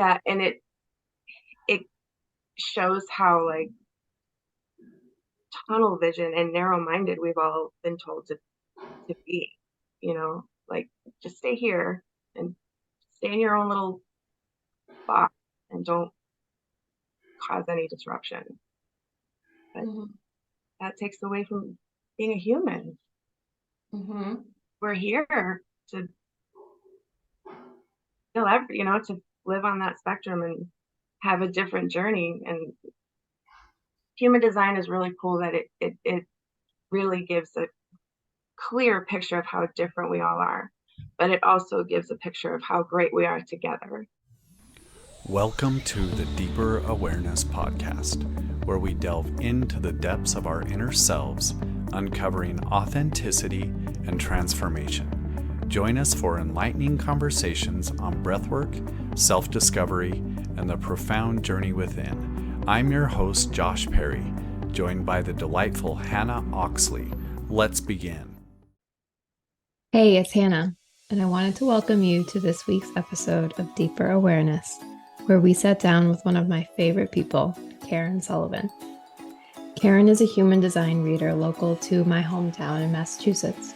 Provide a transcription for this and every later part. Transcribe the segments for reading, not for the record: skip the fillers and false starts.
yeah, and it shows how like tunnel vision and narrow-minded we've all been told to be, like just stay here and stay in your own little box and don't cause any disruption. But Mm-hmm. that takes away from being a human. Mm-hmm. We're here to feel to live on that spectrum and have a different journey. And human design is really cool that it really gives a clear picture of how different we all are, but it also gives a picture of how great we are together. Welcome to the Deeper Awareness Podcast, where we delve into the depths of our inner selves, uncovering authenticity and transformation. Join us for enlightening conversations on breathwork, self-discovery, and the profound journey within. I'm your host, Josh Perry, joined by the delightful Hannah Oxley. Let's begin. Hey, it's Hannah, and I wanted to welcome you to this week's episode of Deeper Awareness, where we sat down with one of my favorite people, Karen Sullivan. Karen is a human design reader local to my hometown in Massachusetts.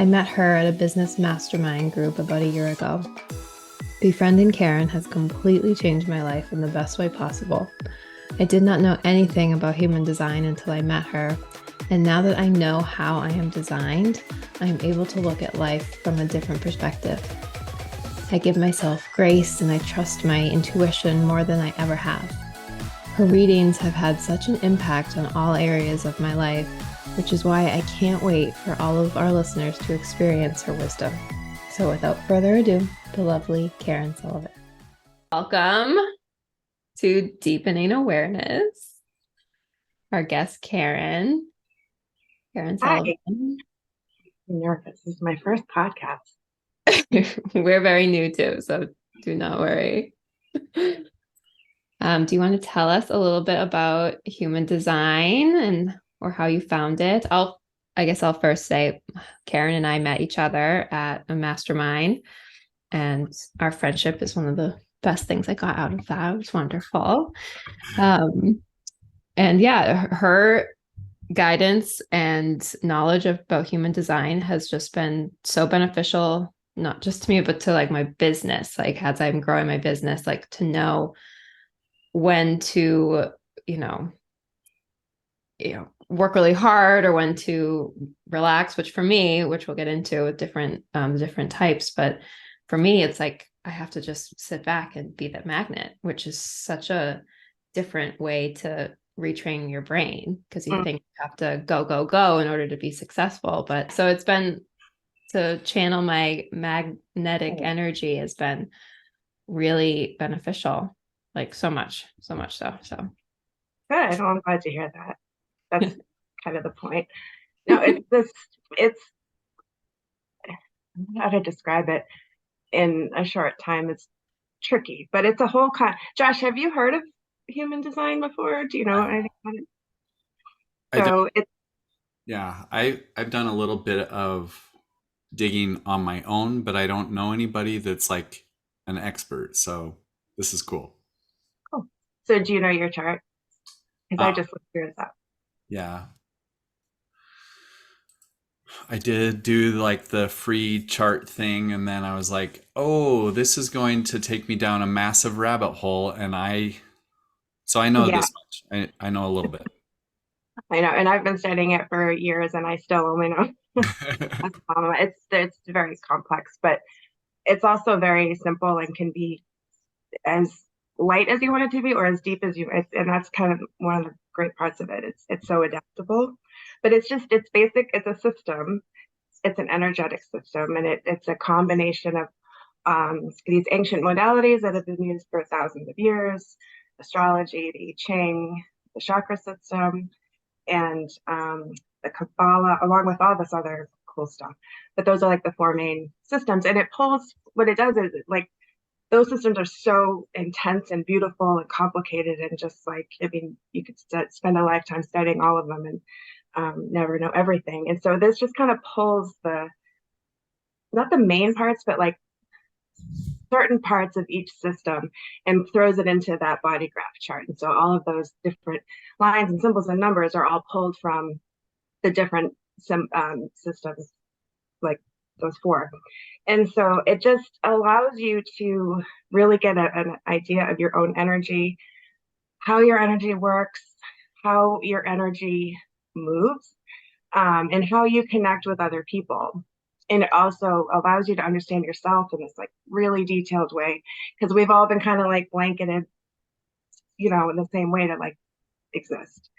I met her at a business mastermind group about a year ago. Befriending Karen has completely changed my life in the best way possible. I did not know anything about human design until I met her, and now that I know how I am designed, I am able to look at life from a different perspective. I give myself grace and I trust my intuition more than I ever have. Her readings have had such an impact on all areas of my life, which is why I can't wait for all of our listeners to experience her wisdom. So without further ado, the lovely Karen Sullivan. Welcome to Deepening Awareness. Our guest, Karen Sullivan. Hi. I'm nervous. This is my first podcast. We're very new too, so do not worry. Do you want to tell us a little bit about human design or how you found it? I guess I'll first say Karen and I met each other at a mastermind, and our friendship is one of the best things I got out of that. It was wonderful. And yeah, her guidance and knowledge about human design has just been so beneficial, not just to me, but to like my business, like as I'm growing my business, like to know when to, work really hard or when to relax, which for me, which we'll get into with different types. But for me, it's like, I have to just sit back and be that magnet, which is such a different way to retrain your brain because you think you have to go in order to be successful. But so it's been to channel my magnetic energy has been really beneficial, like so much so. Good. Well, I'm glad to hear that. That's kind of the point. No, it's how to describe it in a short time. It's tricky, but it's a whole Josh, have you heard of human design before? Do you know anything about it? So it's I've done a little bit of digging on my own, but I don't know anybody that's like an expert. So this is cool. cool. So do you know your chart? Because I just looked yours up. Yeah. I did do like the free chart thing, and then I was like, oh, this is going to take me down a massive rabbit hole. And so I know Yeah, this much. I know a little bit. I know, and I've been studying it for years, and I still only know. It's very complex, but it's also very simple and can be as light as you want it to be or as deep as and that's kind of one of the great parts of it. It's so adaptable, but it's basic. It's a system. It's an energetic system, and it's a combination of these ancient modalities that have been used for thousands of years: astrology, the I Ching, the chakra system, and the Kabbalah, along with all this other cool stuff. But those are like the four main systems, and what it does is like those systems are so intense and beautiful and complicated, and just like, I mean, you could spend a lifetime studying all of them and never know everything. And so this just kind of pulls not the main parts, but like certain parts of each system and throws it into that body graph chart. And so all of those different lines and symbols and numbers are all pulled from the different systems, like those four. And so it just allows you to really get an idea of your own energy, how your energy works, how your energy moves, and how you connect with other people. And it also allows you to understand yourself in this like really detailed way, because we've all been kind of like blanketed, in the same way to like exist.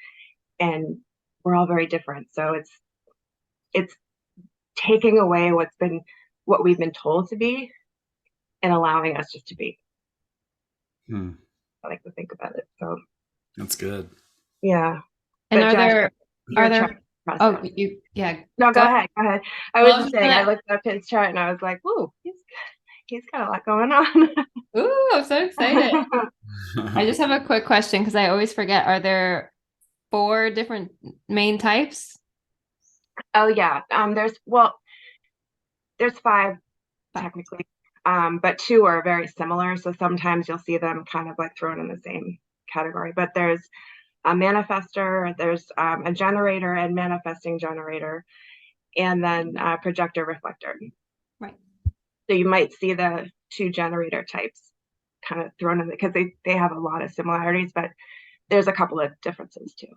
And we're all very different. So it's taking away what we've been told to be and allowing us just to be. I like to think about it. So that's good. Yeah. And but are Josh, there oh, you no, go ahead. I was just saying, I looked up his chart and I was like, ooh, he's got a lot going on. Ooh, I'm so excited. I just have a quick question because I always forget. Are there 4 different main types? Oh yeah. There's 5 technically. But 2 are very similar. So sometimes you'll see them kind of like thrown in the same category. But there's a manifestor, there's a generator and manifesting generator, and then a projector reflector. Right. So you might see the 2 generator types kind of thrown in because they have a lot of similarities, but there's a couple of differences too.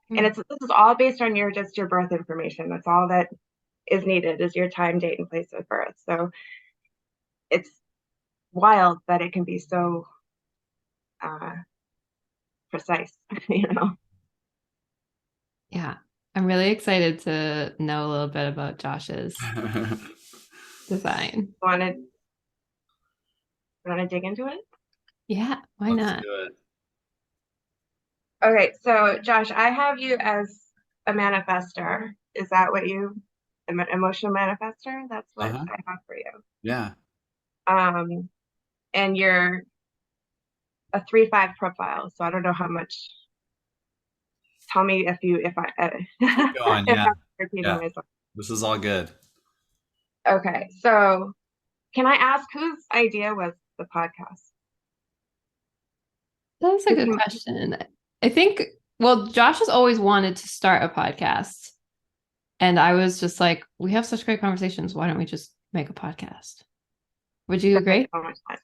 And this is all based on your birth information. That's all that is needed is your time, date, and place of birth. So it's wild that it can be so precise, Yeah. I'm really excited to know a little bit about Josh's design. Want to dig into it? Yeah, why not? Do it. Okay, so Josh, I have you as a manifestor. Is that what an emotional manifestor? That's what I have for you. Yeah. And you're a 3-5 profile. So I don't know how much. Tell me if I keep going. if Yeah. I'm repeating myself. This is all good. Okay, so can I ask whose idea was the podcast? That's a good question. I think, well, Josh has always wanted to start a podcast. And I was just like, we have such great conversations. Why don't we just make a podcast? Would you agree?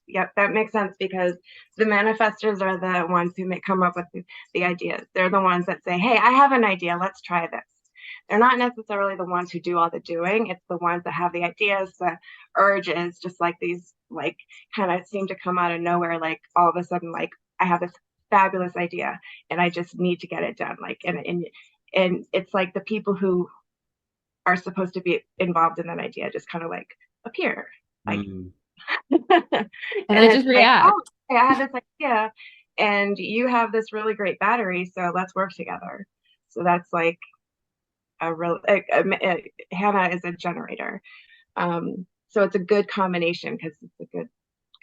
Yep, that makes sense because the manifestors are the ones who may come up with the ideas. They're the ones that say, hey, I have an idea. Let's try this. They're not necessarily the ones who do all the doing. It's the ones that have the ideas, the urges, just like these, like kind of seem to come out of nowhere. Like all of a sudden, like I have this fabulous idea and I just need to get it done. Like, and it's like the people who are supposed to be involved in that idea just kind of like appear. Like, and I just react. Like, oh, I have this idea and you have this really great battery, so let's work together. So that's like Hannah is a generator. So it's a good combination because it's a good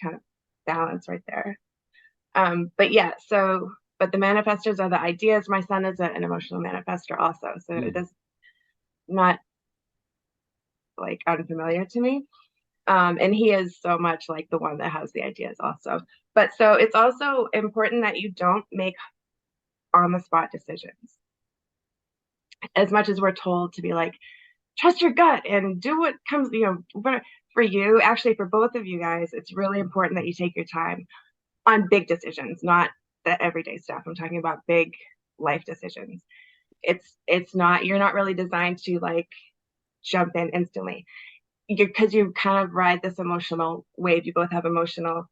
kind of balance right there. But the manifestors are the ideas. My son is an emotional manifestor also, so it is not like unfamiliar to me. And he is so much like the one that has the ideas also. But so it's also important that you don't make on the spot decisions. As much as we're told to be like, trust your gut and do what comes, but for you, actually for both of you guys, it's really important that you take your time on big decisions, not the everyday stuff. I'm talking about big life decisions. It's not, you're not really designed to like jump in instantly. Because you kind of ride this emotional wave. You both have emotional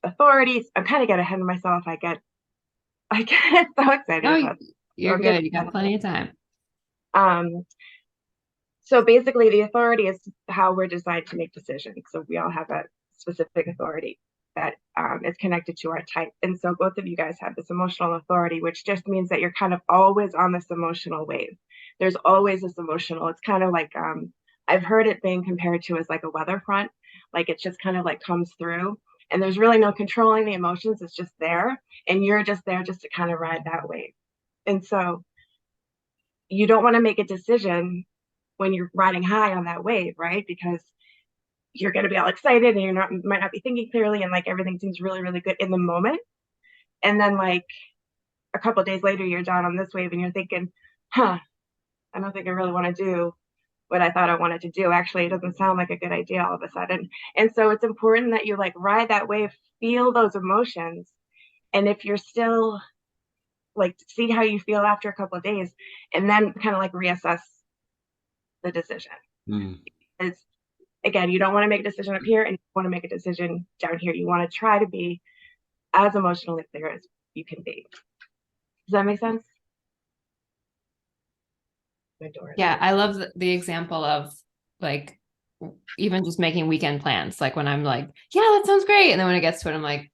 authorities. I'm kind of getting ahead of myself. I get so excited about it. You're good. You got plenty of time. So basically the authority is how we're designed to make decisions. So we all have a specific authority that is connected to our type. And so both of you guys have this emotional authority, which just means that you're kind of always on this emotional wave. There's always this emotional, it's kind of like, I've heard it being compared to as like a weather front, like it just kind of like comes through and there's really no controlling the emotions. It's just there and you're just there just to kind of ride that wave. And so you don't want to make a decision when you're riding high on that wave, right? Because you're going to be all excited and might not be thinking clearly. And like everything seems really, really good in the moment. And then like a couple of days later, you're down on this wave and you're thinking, I don't think I really want to do what I thought I wanted to do. Actually, it doesn't sound like a good idea all of a sudden. And so it's important that you like ride that wave, feel those emotions. And if you're still like, see how you feel after a couple of days, and then kind of like reassess the decision. Because again, you don't want to make a decision up here and you want to make a decision down here. You want to try to be as emotionally clear as you can be. Does that make sense? Yeah, I love the example of like even just making weekend plans. Like when I'm like, yeah, that sounds great. And then when it gets to it, I'm like,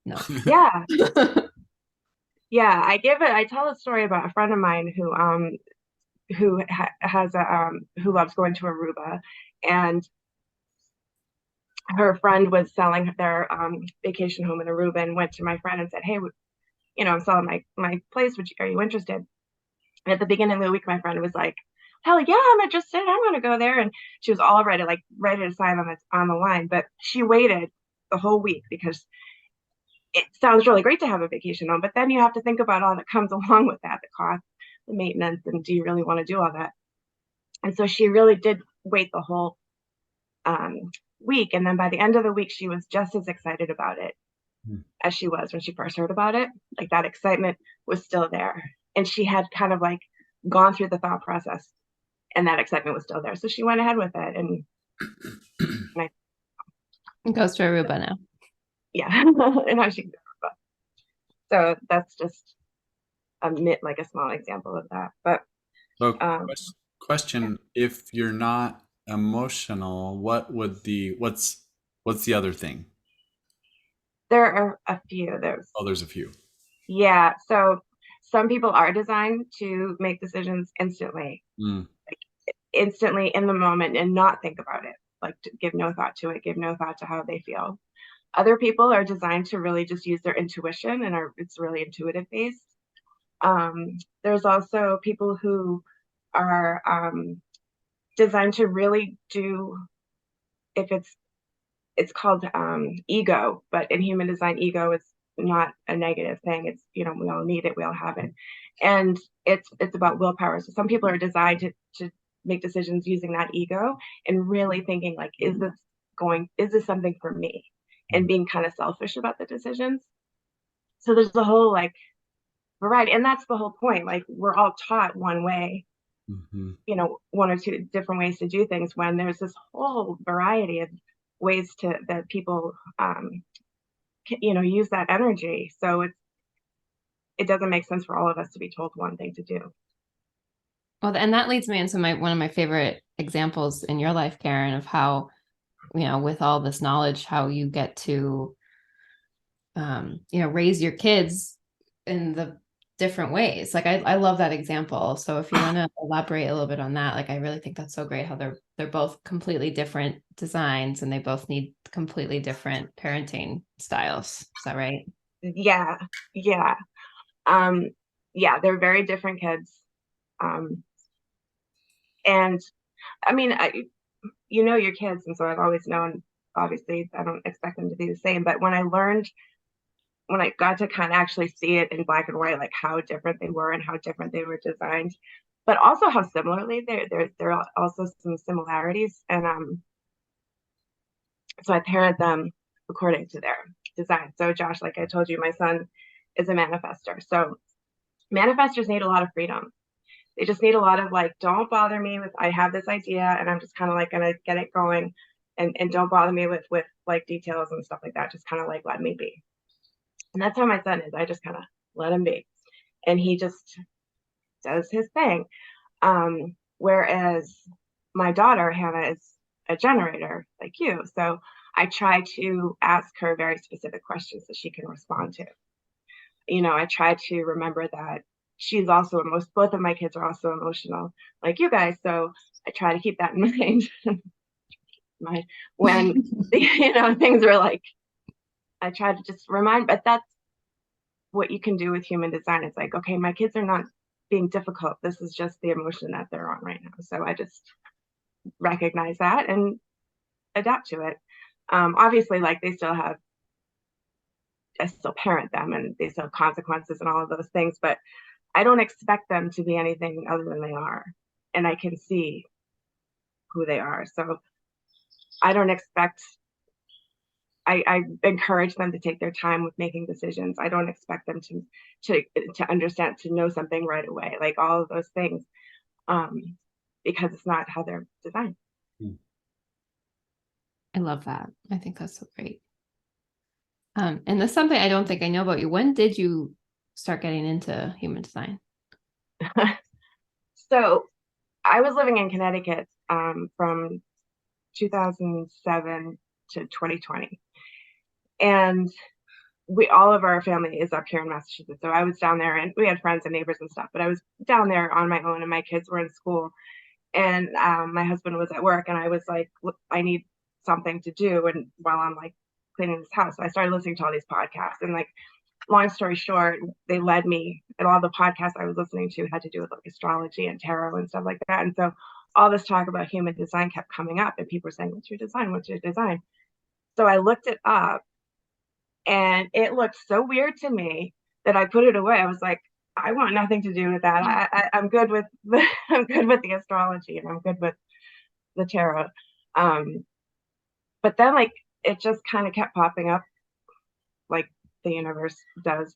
no. Yeah. Yeah. I tell a story about a friend of mine who has who loves going to Aruba, and her friend was selling their vacation home in Aruba and went to my friend and said, hey, I'm selling my place. Are you interested? And at the beginning of the week, my friend was like, hell yeah, I'm interested. I'm going to go there. And she was all ready to sign on the line. But she waited the whole week because it sounds really great to have a vacation home. But then you have to think about all that comes along with that, the cost, the maintenance, and do you really want to do all that? And so she really did wait the whole week. And then by the end of the week, she was just as excited about it as she was when she first heard about it. Like that excitement was still there. And she had kind of like gone through the thought process and that excitement was still there. So she went ahead with it. And it goes to Aruba now. Yeah. And now she can go to Aruba. So that's just like a small example of that. But question, if you're not emotional, what's the other thing? There are a few. There's a few. Yeah. So some people are designed to make decisions instantly, like instantly in the moment and not think about it, like to give no thought to it, give no thought to how they feel. Other people are designed to really just use their intuition and it's really intuitive based. There's also people who are designed to really do, if it's called ego, but in human design, ego is not a negative thing. It's, we all need it, we all have it. And it's about willpower. So some people are designed to make decisions using that ego and really thinking like, is this something for me? And being kind of selfish about the decisions. So there's the whole like variety. And that's the whole point. Like we're all taught one way, one or two different ways to do things, when there's this whole variety of ways that people use that energy. So it doesn't make sense for all of us to be told one thing to do. Well, and that leads me into one of my favorite examples in your life, Karen, of how, with all this knowledge, how you get to raise your kids in the different ways. Like I love that example. So if you want to elaborate a little bit on that, like I really think that's so great how they're both completely different designs and they both need completely different parenting styles. Is that right? Yeah. Yeah. They're very different kids. And I mean, your kids, and so I've always known, obviously I don't expect them to be the same, but when I got to kind of actually see it in black and white, like how different they were and how different they were designed, but also how similarly there are also some similarities. And so I paired them according to their design. So Josh, like I told you, my son is a manifestor. So manifestors need a lot of freedom. They just need a lot of like, don't bother me with, I have this idea and I'm just kind of like going to get it going, and don't bother me with like details and stuff like that. Just kind of like, let me be. And that's how my son is. I just kind of let him be. And he just does his thing. Whereas my daughter, Hannah, is a generator like you. So I try to ask her very specific questions that she can respond to. I try to remember that she's also both of my kids are also emotional like you guys. So I try to keep that in mind. When things are like, I try to just remind, but that's what you can do with human design. It's like, okay, my kids are not being difficult. This is just the emotion that they're on right now. So I just recognize that and adapt to it. Obviously, like I still parent them and they still have consequences and all of those things, but I don't expect them to be anything other than they are. And I can see who they are. So I don't expect, I encourage them to take their time with making decisions. I don't expect them to understand, to know something right away, like all of those things, because it's not how they're designed. I love that. I think that's so great. And that's something I don't think I know about you. When did you start getting into human design? So I was living in Connecticut from 2007 to 2020. And all of our family is up here in Massachusetts. So I was down there and we had friends and neighbors and stuff, but I was down there on my own and my kids were in school. And my husband was at work and I was like, I need something to do. And while I'm like cleaning this house, so I started listening to all these podcasts. And like, long story short, they led me, and all the podcasts I was listening to had to do with like astrology and tarot and stuff like that. And so all this talk about human design kept coming up and people were saying, what's your design? What's your design? So I looked it up and it looked so weird to me that I put it away. I was like, I want nothing to do with that. I'm good with I'm good with the astrology and I'm good with the tarot. But then like it just kind of kept popping up like the universe does.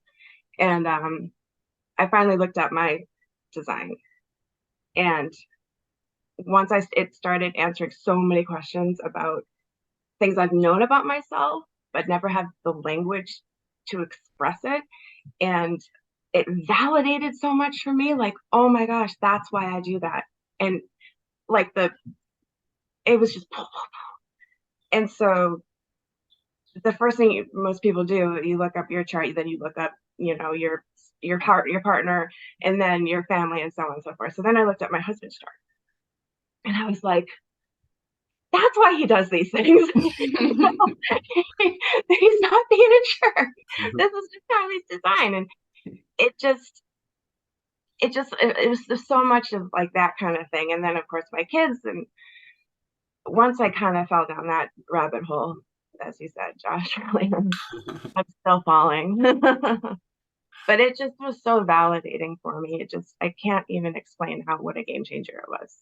And I finally looked up my design. And once it started answering so many questions about things I've known about myself, but never had the language to express it. And it validated so much for me, like, oh my gosh, that's why I do that. And like it was just, and so the first thing most people do, you look up your chart, then you look up, your partner, and then your family, and so on and so forth. So then I looked up my husband's chart, and I was like, that's why he does these things. He's not being a jerk. This is just how he's designed, and it was just so much of like that kind of thing. And then of course my kids, and once I kind of fell down that rabbit hole, as you said, Josh, really, I'm still falling. But it just was so validating for me. I can't even explain what a game changer it was.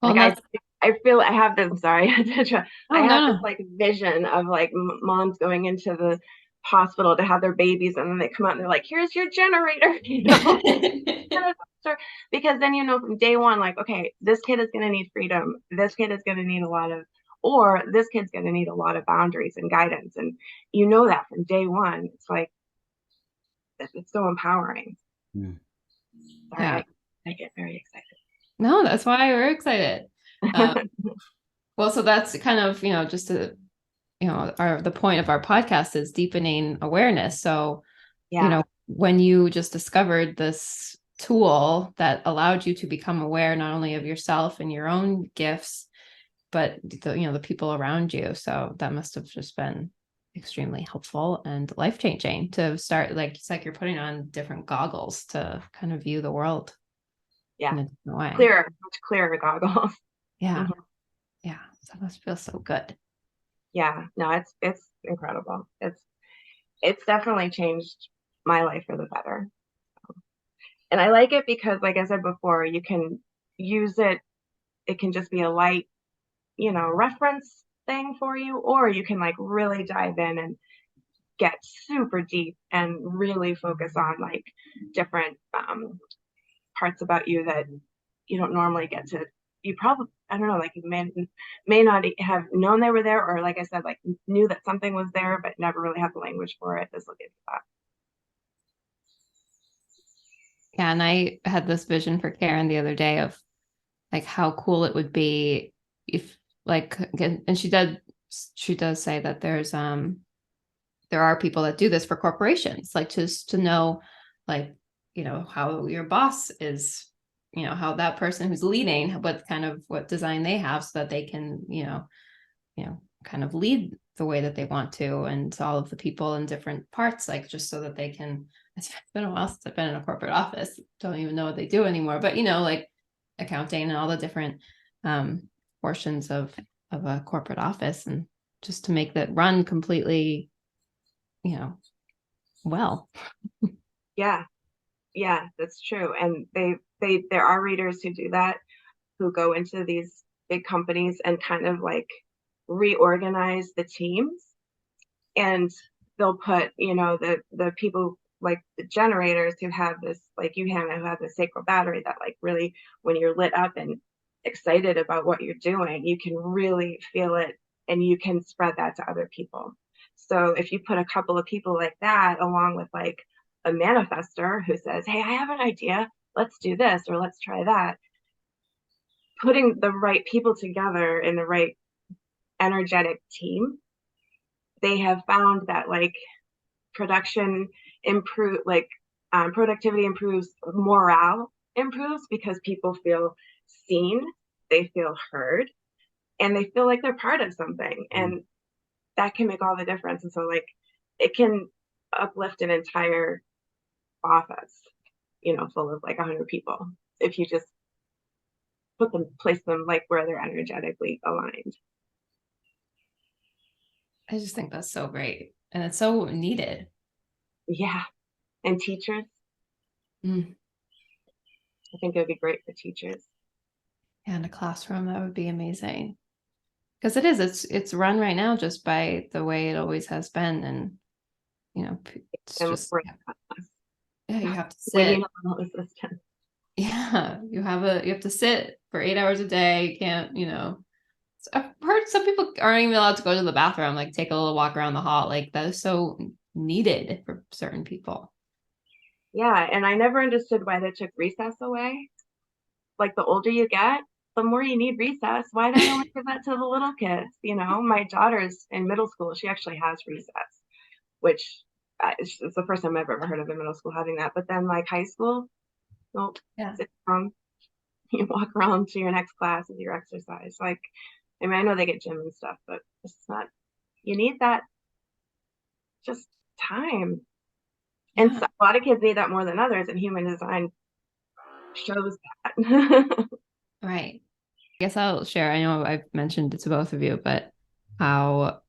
Well, like I feel I have this, sorry, I have this like vision of like moms going into the hospital to have their babies, and then they come out and they're like, here's your generator, because then from day one, like, okay, this kid is going to need freedom, this kid is going to need or this kid's going to need a lot of boundaries and guidance, and that from day one. It's like, it's so empowering. Sorry, yeah. I get very excited. No, that's why we're excited. Well, so that's kind of, just to, the point of our podcast is deepening awareness. So, when you just discovered this tool that allowed you to become aware not only of yourself and your own gifts, but the people around you. So that must have just been extremely helpful and life-changing to start, like, it's like you're putting on different goggles to kind of view the world. Yeah. In a different way. Much clearer goggles. Yeah. Mm-hmm. Yeah. So that must feel so good. Yeah. No, it's incredible. It's definitely changed my life for the better. And I like it because, like I said before, you can use it. It can just be a light, reference thing for you, or you can like really dive in and get super deep and really focus on like different parts about you that you don't normally get to. You probably, I don't know, like you may not have known they were there, or like I said, like knew that something was there, but never really had the language for it. Just looking at that. Yeah, and I had this vision for Karen the other day of like how cool it would be if, like, and she does say that there are people that do this for corporations, like just to know, like, how your boss is, how that person who's leading, what design they have, so that they can, kind of lead the way that they want to, and all of the people in different parts, like just so that they can. It's been a while since I've been in a corporate office. Don't even know what they do anymore, but like accounting and all the different portions of of a corporate office, and just to make that run completely, well. Yeah, that's true. And there are readers who do that, who go into these big companies and kind of like reorganize the teams, and they'll put, the people like the generators who have this, like you, Hannah, who have the sacral battery that like really, when you're lit up and excited about what you're doing, you can really feel it and you can spread that to other people. So if you put a couple of people like that along with like a manifestor who says, hey, I have an idea, let's do this or let's try that, putting the right people together in the right energetic team, they have found that like production improve, like productivity improves, morale improves, because people feel seen, they feel heard, and they feel like they're part of something. And that can make all the difference. And so like it can uplift an entire office, full of like 100 people, if you just place them like where they're energetically aligned. I just think that's so great. And it's so needed. Yeah. And teachers. I think it would be great for teachers. Yeah, in a classroom, that would be amazing. Because it's run right now just by the way it always has been. And, it's just, you have to sit. Yeah, you have to sit for 8 hours a day. You can't, I've heard some people aren't even allowed to go to the bathroom, like take a little walk around the hall. Like that is so needed for certain people. Yeah, and I never understood why they took recess away. Like the older you get, the more you need recess. Why don't they only give that to the little kids? My daughter's in middle school. She actually has recess, which it's the first time I've ever heard of a middle school having that. But then like high school, nope. Yeah. Sit down, you walk around to your next class with your exercise. Like, I mean, I know they get gym and stuff, but it's not, you need that just time. Yeah. And so a lot of kids need that more than others, and human design shows that. Right. I guess I'll share. I know I've mentioned it to both of you, but how,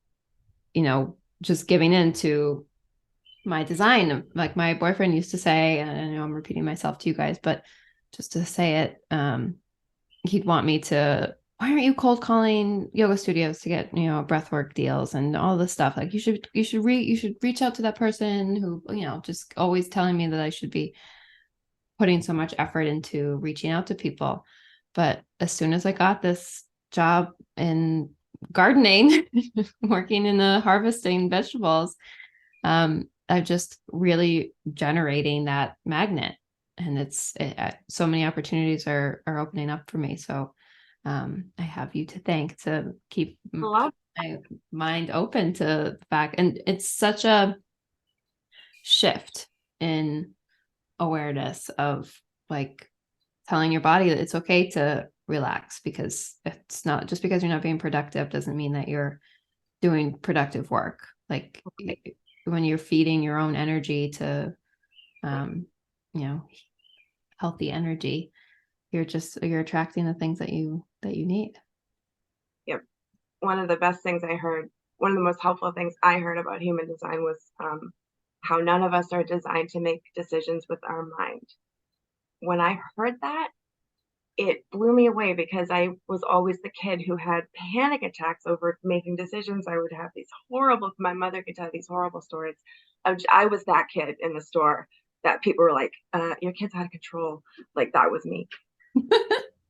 just giving into my design, like my boyfriend used to say, and I know I'm repeating myself to you guys, but just to say it, he'd want me to, why aren't you cold calling yoga studios to get, breathwork deals and all this stuff? Like you should reach out to that person who, just always telling me that I should be putting so much effort into reaching out to people. But as soon as I got this job in gardening, working in the harvesting vegetables, I'm just really generating that magnet, and so many opportunities are opening up for me. So I have you to thank to keep my mind open to the fact. And it's such a shift in awareness of like telling your body that it's okay to relax, because it's not just because you're not being productive doesn't mean that you're doing productive work. Like when you're feeding your own energy to healthy energy, you're attracting the things that you need. Yep. One of the best things I heard, one of the most helpful things I heard about human design was how none of us are designed to make decisions with our mind. When I heard that, it blew me away, because I was always the kid who had panic attacks over making decisions. I would have these horrible, my mother could tell these horrible stories. I was that kid in the store that people were like, your kid's out of control. Like that was me.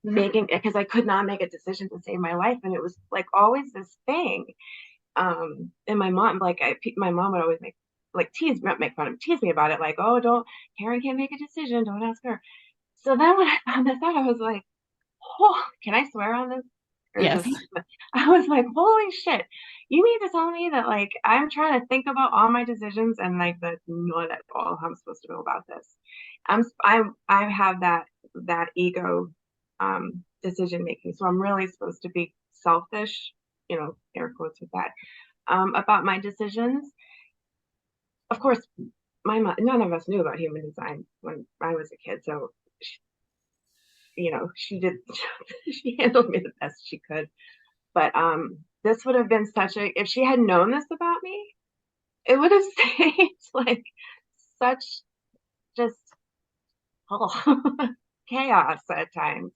Because I could not make a decision to save my life. And it was like always this thing. And my mom, my mom would always tease me about it. Like, oh, Karen can't make a decision. Don't ask her. So then when I found this out, I was like, oh, can I swear on this? Yes. I was like, holy shit. You mean to tell me that like I'm trying to think about all my decisions and like that's not at all how I'm supposed to go about this. I have that ego decision making. So I'm really supposed to be selfish, air quotes with that, about my decisions. Of course, my mom, none of us knew about human design when I was a kid. So she handled me the best she could. But this would have been such a, if she had known this about me, it would have saved like such just chaos at times.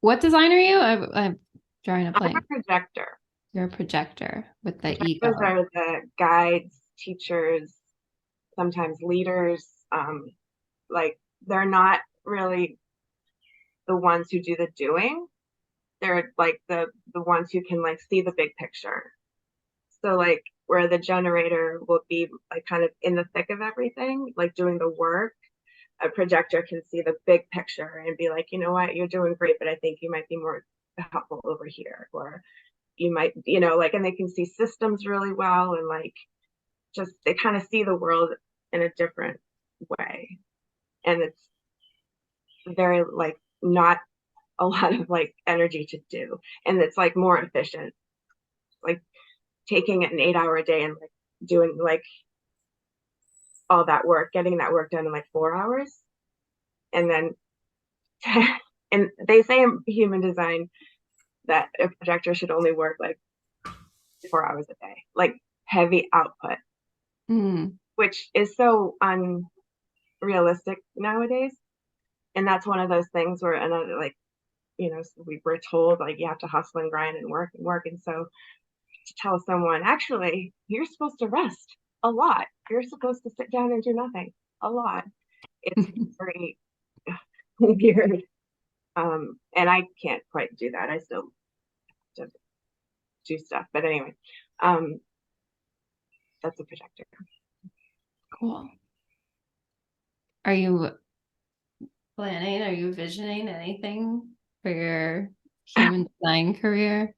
What design are you? I'm drawing a I'm a blank. projector. You're a projector with the Those ego. are the guides, teachers, sometimes leaders. Like they're not really the ones who do the doing. They're like the ones who can like see the big picture. So like where the generator will be like kind of in the thick of everything, like doing the work, a projector can see the big picture and be like, you know what, you're doing great, but I think you might be more helpful over here. Or you might, like, and they can see systems really well, and like just they kind of see the world in a different way. And it's very like not a lot of like energy to do. And it's like more efficient. Like taking an 8-hour day and like doing like all that work, getting that work done in like 4 hours. And then and they say in human design that a projector should only work like 4 hours a day, like heavy output, which is so unrealistic nowadays. And that's one of those things where another like, we were told like you have to hustle and grind and work and work. And so to tell someone, actually, you're supposed to rest a lot. You're supposed to sit down and do nothing a lot. It's very weird. And I can't quite do that. I still have to do stuff. But anyway, that's a projector. Cool. Are you planning? Are you visioning anything for your human design career?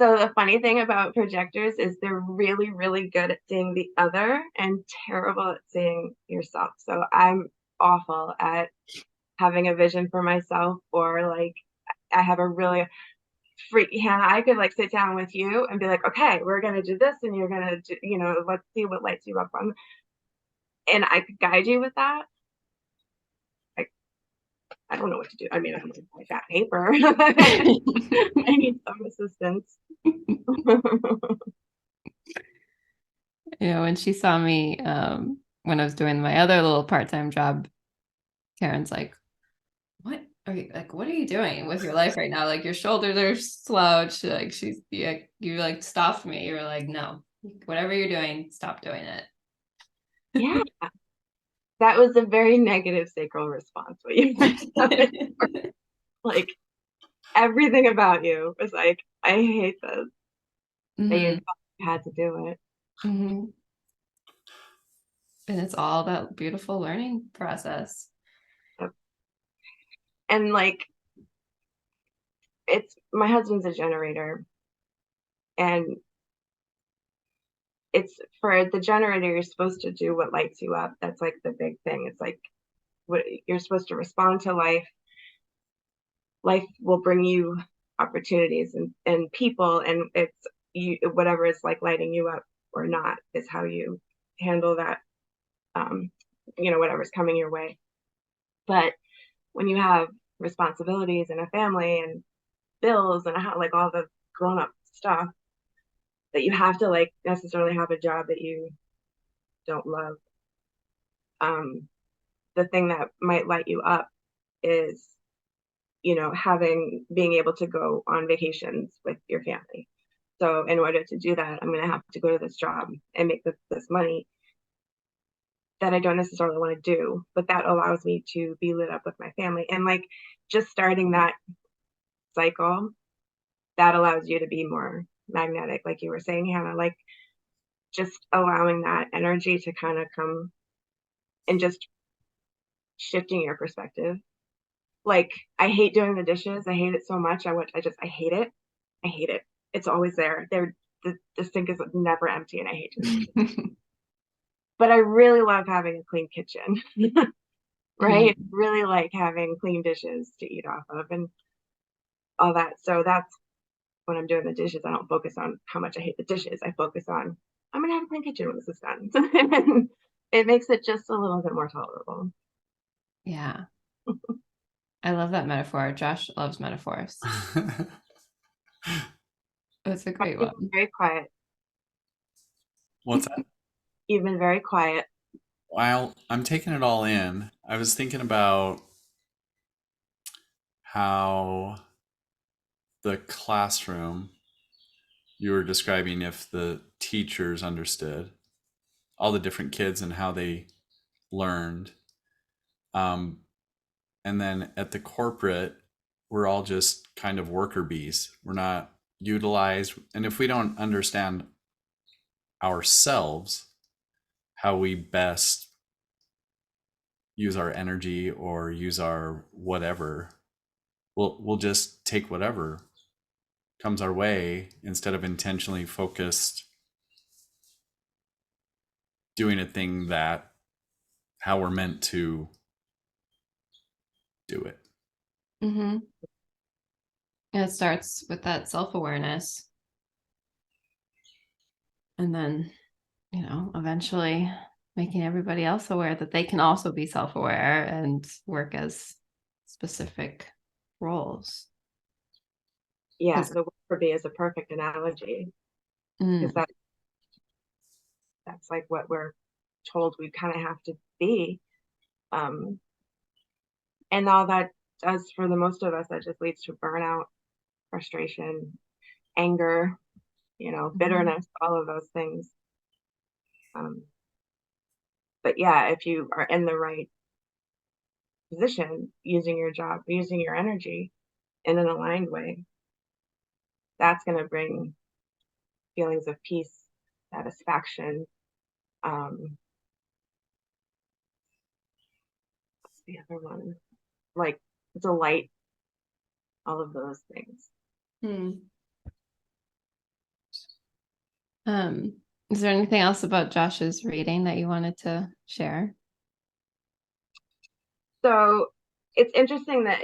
So the funny thing about projectors is they're really, really good at seeing the other and terrible at seeing yourself. So I'm awful at having a vision for myself, or like I have a really freak Hannah, I could like sit down with you and be like, okay, we're gonna do this and you're gonna do, let's see what lights you up on. And I could guide you with that. I don't know what to do. I mean, I'm like that paper. I need some assistance. When she saw me when I was doing my other little part-time job, Karen's like, what are you doing with your life right now? Like your shoulders are slouched. Like you like stopped me. You were like, no, whatever you're doing, stop doing it. Yeah. That was a very negative sacral response. What you like everything about you was like, I hate this. But you had to do it. And it's all that beautiful learning process. And like, it's my husband's a generator, and it's for the generator, you're supposed to do what lights you up. That's like the big thing. It's like what you're supposed to respond to life. Life will bring you opportunities and people, and it's you, whatever is like lighting you up or not is how you handle that, whatever's coming your way. But when you have responsibilities and a family and bills and like all the grown-up stuff, that you have to like necessarily have a job that you don't love. The thing that might light you up is, being able to go on vacations with your family. So in order to do that, I'm going to have to go to this job and make this money that I don't necessarily want to do, but that allows me to be lit up with my family. And like just starting that cycle, that allows you to be more magnetic, like you were saying, Hannah, like just allowing that energy to kind of come and just shifting your perspective. Like I hate doing the dishes. I hate it so much. I hate it. I hate it. It's always there. The sink is never empty, and I hate it. But I really love having a clean kitchen, right? Really like having clean dishes to eat off of and all that. So that's when I'm doing the dishes. I don't focus on how much I hate the dishes. I focus on I'm gonna have a clean kitchen when this is done. It makes it just a little bit more tolerable. Yeah. I love that metaphor. Josh loves metaphors. That's a great You've one. been very quiet. What's that? You've been very quiet. While I'm taking it all in, I was thinking about how the classroom you were describing, if the teachers understood all the different kids and how they learned. Um, and then at the corporate, we're all just kind of worker bees. We're not utilized. And if we don't understand ourselves, how we best use our energy or use our whatever, we'll just take whatever comes our way instead of intentionally focused doing a thing that how we're meant to do it. Mm-hmm. And it starts with that self-awareness. And then, eventually making everybody else aware that they can also be self-aware and work as specific roles. Yeah, 'Cause- the worker bee is a perfect analogy because Mm, that's like what we're told we kind of have to be. And all that does for the most of us, that just leads to burnout, frustration, anger, bitterness, all of those things. But yeah, if you are in the right position, using your job, using your energy in an aligned way, that's going to bring feelings of peace, satisfaction. The other one, like delight, all of those things. mm. Is there anything else about Josh's reading that you wanted to share? So it's interesting that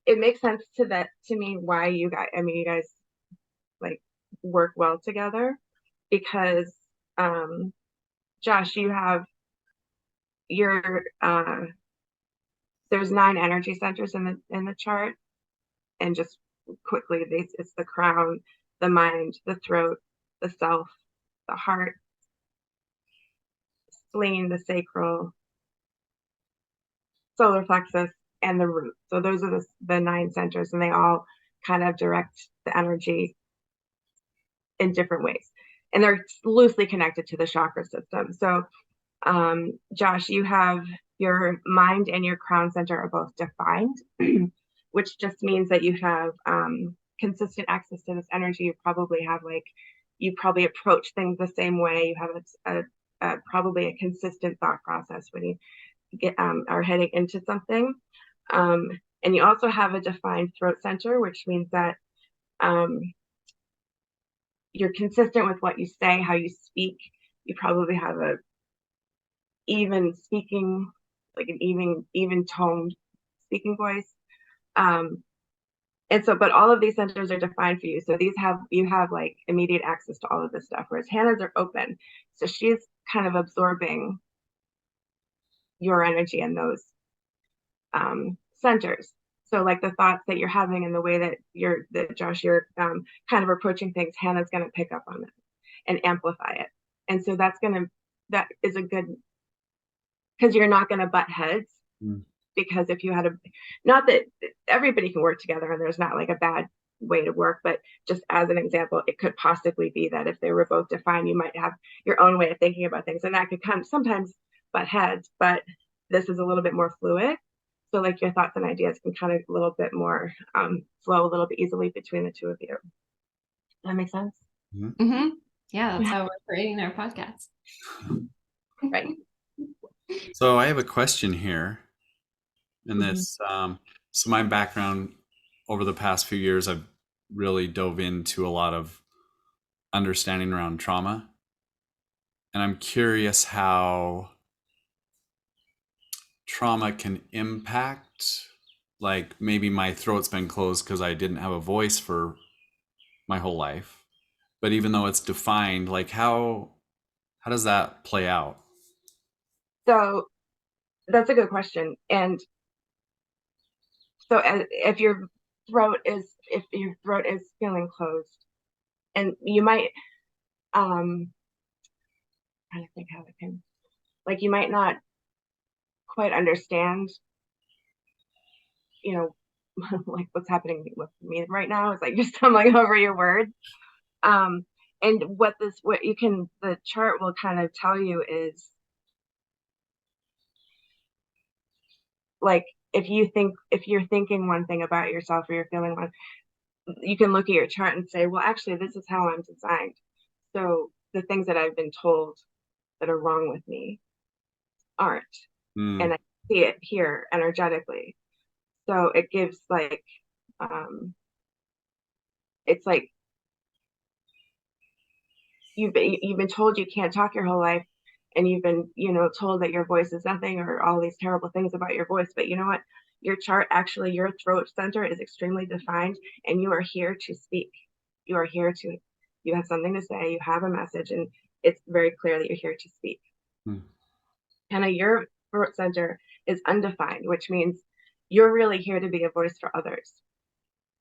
it makes sense to me why you guys like work well together, because Josh, you have your there's 9 energy centers in the chart, and just quickly, it's the crown, the mind, the throat, the self, the heart, spleen, the sacral, solar plexus, and the root. So those are the 9 centers, and they all kind of direct the energy in different ways, and they're loosely connected to the chakra system. So Josh, you have your mind and your crown center are both defined, which just means that you have consistent access to this energy. You probably approach things the same way. You have probably a consistent thought process when you are heading into something. And you also have a defined throat center, which means that you're consistent with what you say, how you speak. You probably have a even speaking, like an even toned speaking voice. And so, but all of these centers are defined for you. So you have like immediate access to all of this stuff, whereas Hannah's are open. So she's kind of absorbing your energy in those centers. So like the thoughts that you're having and the way that Josh, you're kind of approaching things, Hannah's going to pick up on it and amplify it. And so that is a good, because you're not going to butt heads. Because if you had not that everybody can work together and there's not like a bad way to work, but just as an example, it could possibly be that if they were both defined, you might have your own way of thinking about things, and that could come sometimes butt heads, but this is a little bit more fluid. So like your thoughts and ideas can kind of a little bit more flow a little bit easily between the two of you. Does that make sense? Mm-hmm. Yeah, that's how we're creating our podcast. Right. So I have a question here. And this, so my background over the past few years, I've really dove into a lot of understanding around trauma. And I'm curious how trauma can impact, like maybe my throat's been closed because I didn't have a voice for my whole life. But even though it's defined, like how does that play out? So that's a good question. And so if your throat is feeling closed, And you might, trying to think how I can, like, you might not quite understand, you know, like what's happening with me right now is like just stumbling over your words. Um, and what the chart will kind of tell you is like, if you're thinking one thing about yourself or you're feeling one, you can look at your chart and say, well, actually, this is how I'm designed. So the things that I've been told that are wrong with me aren't. And I see it here energetically. So it gives like, it's like you've been told you can't talk your whole life, and you've been, told that your voice is nothing or all these terrible things about your voice. But you know what? Your chart, actually, your throat center is extremely defined, and you are here to speak. You are here to, you have something to say, you have a message, and it's very clear that you're here to speak. Kind of your throat center is undefined, which means you're really here to be a voice for others.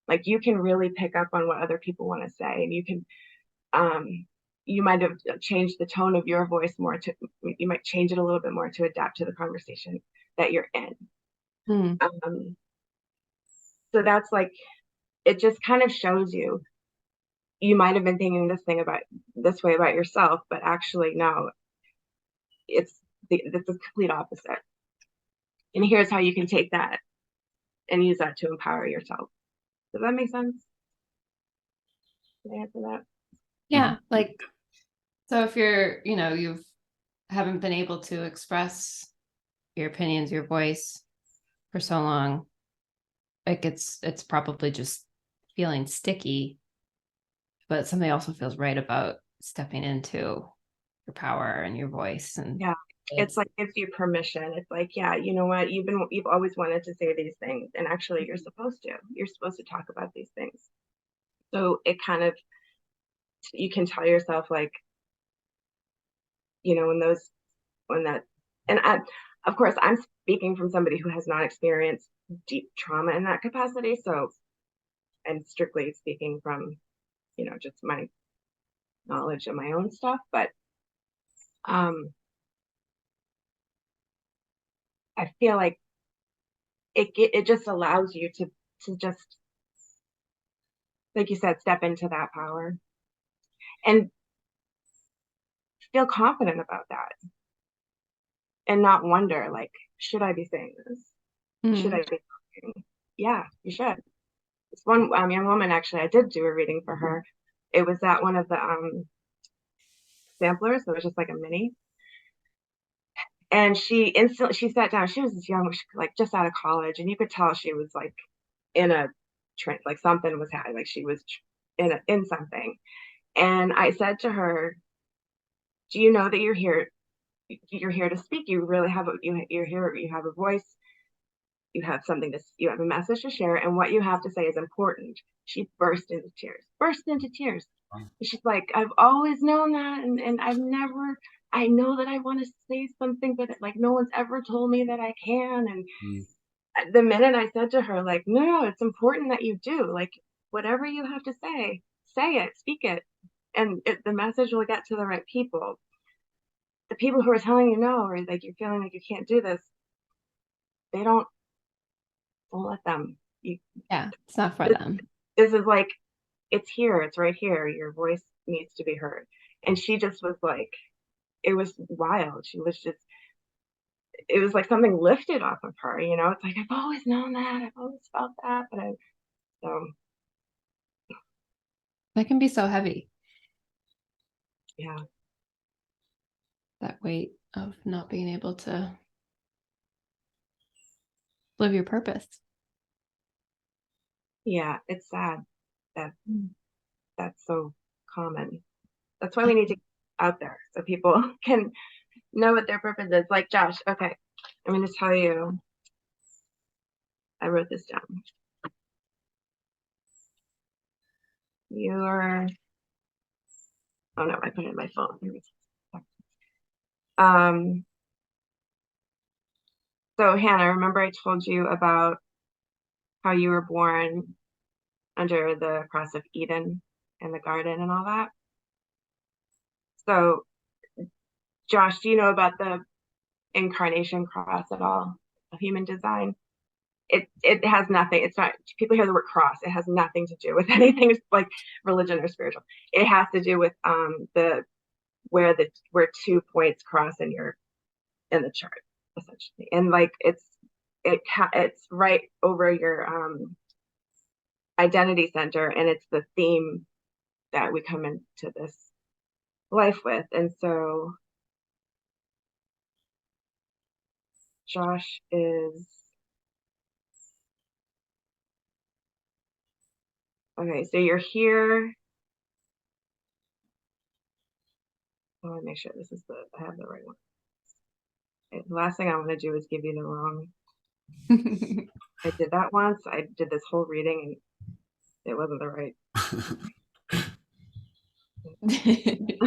Like, you can really pick up on what other people want to say, and you might have changed the tone of your voice more to, you might change it a little bit more to adapt to the conversation that you're in. So that's like, it just kind of shows you might have been thinking this way about yourself, but actually, no, it's the complete opposite. And here's how you can take that and use that to empower yourself. Does that make sense? Did I answer that? Yeah. Like, so if you haven't been able to express your opinions, your voice for so long, like it's probably just feeling sticky, but something also feels right about stepping into your power and your voice. And yeah, it's like gives you permission. It's like, yeah, you know what, you've always wanted to say these things, and actually you're supposed to talk about these things. So it kind of, you can tell yourself, like, and of course, I'm speaking from somebody who has not experienced deep trauma in that capacity. So I'm strictly speaking from, just my knowledge of my own stuff. But I feel like it just allows you to just, like you said, step into that power and feel confident about that, and not wonder, like, should I be saying this? Should I be talking? Yeah, you should. This one young woman, actually, I did do a reading for her. It was at one of the samplers. So it was just like a mini. And she sat down. She was young, like just out of college, and you could tell she was like in a trend, like something was happening, like she was in something. And I said to her, "Do you know that you're here? You're here to speak. You really have you're here. You have a voice. You have you have a message to share, and what you have to say is important." She burst into tears. She's like, "I've always known that, and I know that I want to say something, but like no one's ever told me that I can." And the minute I said to her, like, no, it's important that you do, like, whatever you have to say it, speak it, and the message will get to the right people. The people who are telling you no, or like you're feeling like you can't do this, they don't let them. Yeah, it's not for them. This is like, it's here, it's right here. Your voice needs to be heard. And she just was like, it was wild. It was like something lifted off of her, It's like, I've always known that, I've always felt that, but That can be so heavy. Yeah. That weight of not being able to live your purpose. Yeah, it's sad that that's so common. That's why we need to get out there so people can know what their purpose is. Like Josh, okay, I'm going to tell you, I wrote this down. Oh no, I put it in my phone. So Hannah, remember I told you about how you were born under the cross of Eden? and the garden and all that. So, Josh, do you know about the incarnation cross at all? Of human design? It has nothing. It's not. People hear the word cross. It has nothing to do with anything like religion or spiritual. It has to do with the where 2 points cross in the chart, essentially, and like it's right over your identity center, and it's the theme that we come into this life with. And so Josh is okay. So you're here. I want to make sure I have the right one. Okay, the last thing I want to do is give you the wrong. I did that once. I did this whole reading and it wasn't the right. It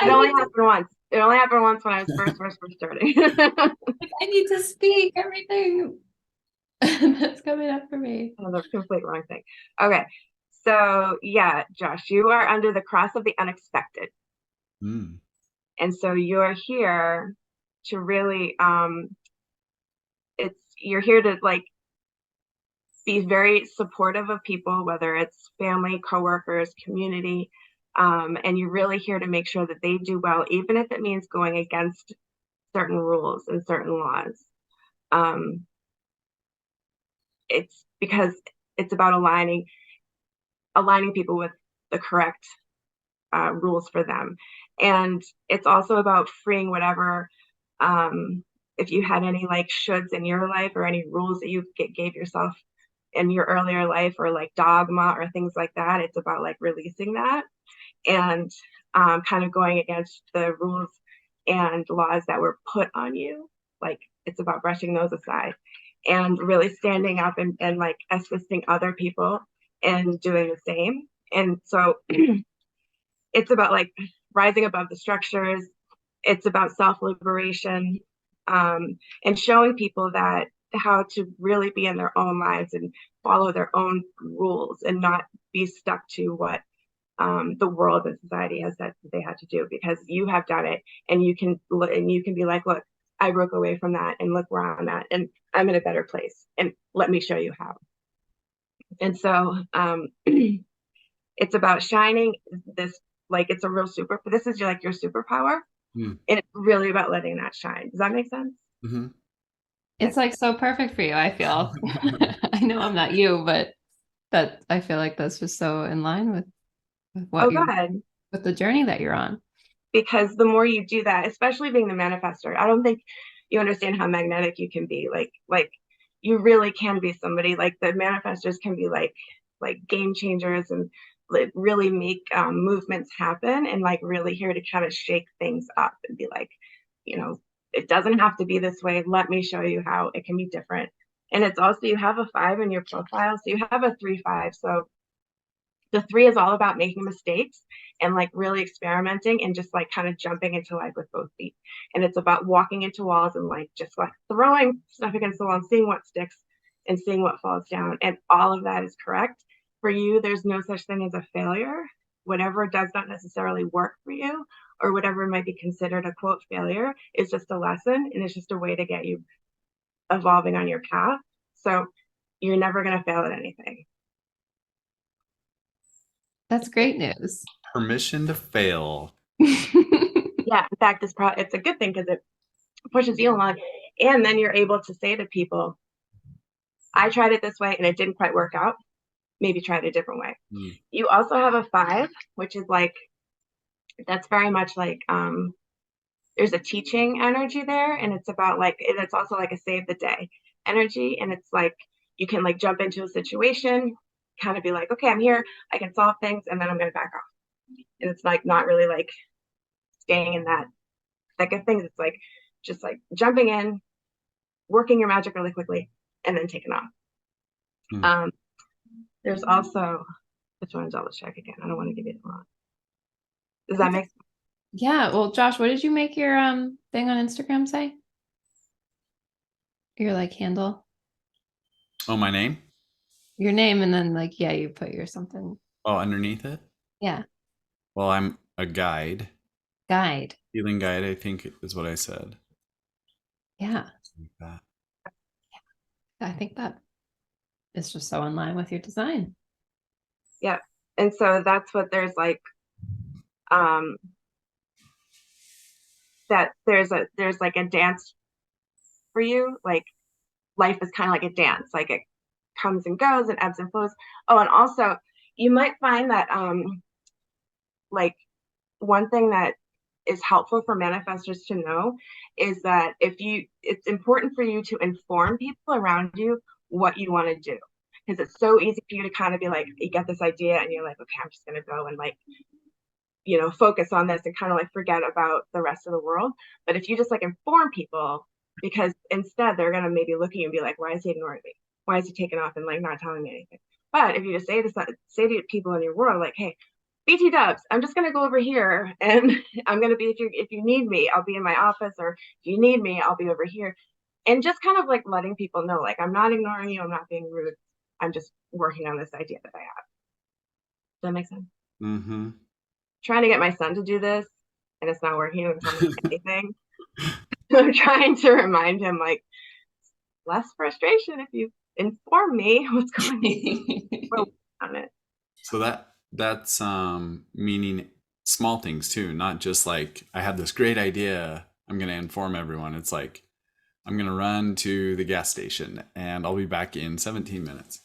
only happened once. It only happened once when I was first starting. I need to speak everything that's coming up for me. Oh, the complete wrong thing. Okay. So yeah, Josh, you are under the cross of the unexpected. And so you're here to really you're here to like be very supportive of people, whether it's family, coworkers, community, and you're really here to make sure that they do well, even if it means going against certain rules and certain laws. It's because it's about aligning people with the correct rules for them. And it's also about freeing whatever, if you had any like shoulds in your life or any rules that you gave yourself in your earlier life, or like dogma or things like that. It's about like releasing that and kind of going against the rules and laws that were put on you. Like it's about brushing those aside and really standing up and like assisting other people and doing the same. And so it's about like rising above the structures. It's about self-liberation, and showing people that how to really be in their own lives and follow their own rules and not be stuck to what the world and society has said they had to do, because you have done it, and you can be like, look, I broke away from that, and look where I'm at, and I'm in a better place, and let me show you how. And so it's about shining this, like it's a real this is like your superpower. And it's really about letting that shine. Does that make sense? Mm-hmm. It's like so perfect for you, I feel. I know I'm not you, but I feel like that's just so in line with what with the journey that you're on. Because the more you do that, especially being the manifestor, I don't think you understand how magnetic you can be. Like you really can be somebody. Like the manifestors can be like game changers and like really make movements happen, and like really here to kind of shake things up and be like, it doesn't have to be this way. Let me show you how it can be different. And it's also, you have a 5 in your profile, so you have a 3-5. So the 3 is all about making mistakes and like really experimenting and just like kind of jumping into life with both feet. And it's about walking into walls and like just like throwing stuff against the wall and seeing what sticks and seeing what falls down. And all of that is correct. For you, there's no such thing as a failure. Whatever does not necessarily work for you, or whatever might be considered a quote failure, is just a lesson, and it's just a way to get you evolving on your path. So you're never going to fail at anything. That's great news. Permission to fail. Yeah, in fact, it's a good thing because it pushes you along, and then you're able to say to people, I tried it this way and it didn't quite work out. Maybe try it a different way. You also have a 5, which is like, that's very much like there's a teaching energy there, and it's about like, and it's also like a save the day energy. And it's like you can like jump into a situation, kind of be like, okay, I'm here, I can solve things, and then I'm going to back off. And it's like not really like staying in that thick of things. It's like just like jumping in, working your magic really quickly, and then taking off. There's also, I just want to double check again. I don't want to give you the wrong. Does that make sense? Yeah. Well, Josh, what did you make your thing on Instagram say? Your like handle? Oh, my name? Your name, and then like, yeah, you put your something. Oh, underneath it? Yeah. Well, I'm a guide. Guide. Healing guide, I think is what I said. Yeah. Like that. I think that is just so in line with your design. Yeah. And so that's what there's like, um, that there's like a dance for you. Like life is kind of like a dance, like it comes and goes and ebbs and flows. Oh, and also you might find that like one thing that is helpful for manifestors to know is that it's important for you to inform people around you what you want to do. Because it's so easy for you to kind of be like, you get this idea and you're like, okay, I'm just going to go and like, focus on this and kind of like forget about the rest of the world. But if you just like inform people, because instead they're going to maybe look at you and be like, why is he ignoring me? Why is he taking off and like not telling me anything? But if you just say to people in your world, like, hey, BT dubs, I'm just going to go over here and I'm going to be, if you need me, I'll be in my office, or if you need me, I'll be over here. And just kind of like letting people know, like, I'm not ignoring you. I'm not being rude. I'm just working on this idea that I have. Does that make sense? Mm-hmm. Trying to get my son to do this and it's not working and tell me anything. I'm trying to remind him, like, less frustration if you inform me what's going on it. So that's meaning small things too, not just like I have this great idea, I'm gonna inform everyone. It's like I'm gonna run to the gas station and I'll be back in 17 minutes.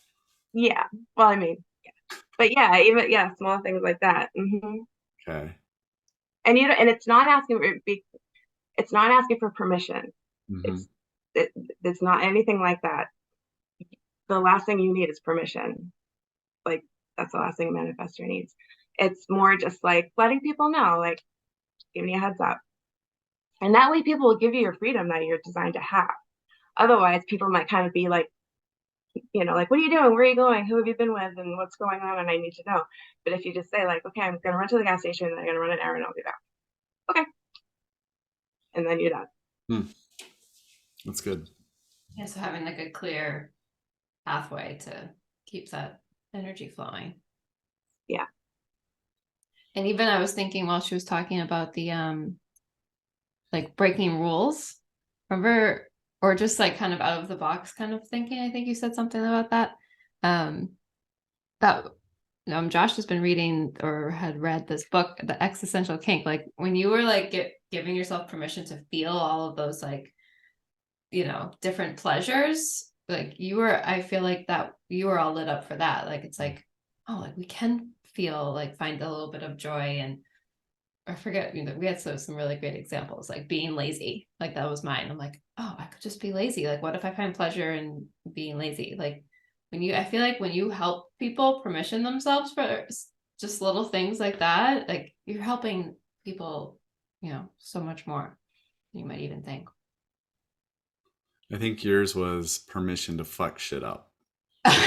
Yeah. Well, I mean, yeah. But yeah, even small things like that. Mm-hmm. Okay. And it's not asking it's not asking for permission. Mm-hmm. It's not anything like that. The last thing you need is permission. Like that's the last thing a manifestor needs. It's more just like letting people know, like giving you a heads up. And that way people will give you your freedom that you're designed to have. Otherwise, people might kind of be like, like, what are you doing? Where are you going? Who have you been with? And what's going on? And I need to know. But if you just say like, okay, I'm going to run to the gas station. I'm going to run an errand. I'll be back. Okay. And then you're done. Hmm. That's good. Yeah. So having like a clear pathway to keep that energy flowing. Yeah. And even I was thinking while she was talking about the like breaking rules, remember, or just like kind of out of the box kind of thinking. I think you said something about that. That Josh has been reading or had read this book, The Existential Kink. Like when you were like giving yourself permission to feel all of those like, different pleasures, like I feel like that you were all lit up for that. Like it's like, oh, like we can feel like find a little bit of joy. And I forget, we had some really great examples, like being lazy. Like that was mine. I'm like, oh, I could just be lazy. Like what if I find pleasure in being lazy? Like I feel like when you help people permission themselves for just little things like that, like you're helping people, so much more than you might even think. I think yours was permission to fuck shit up.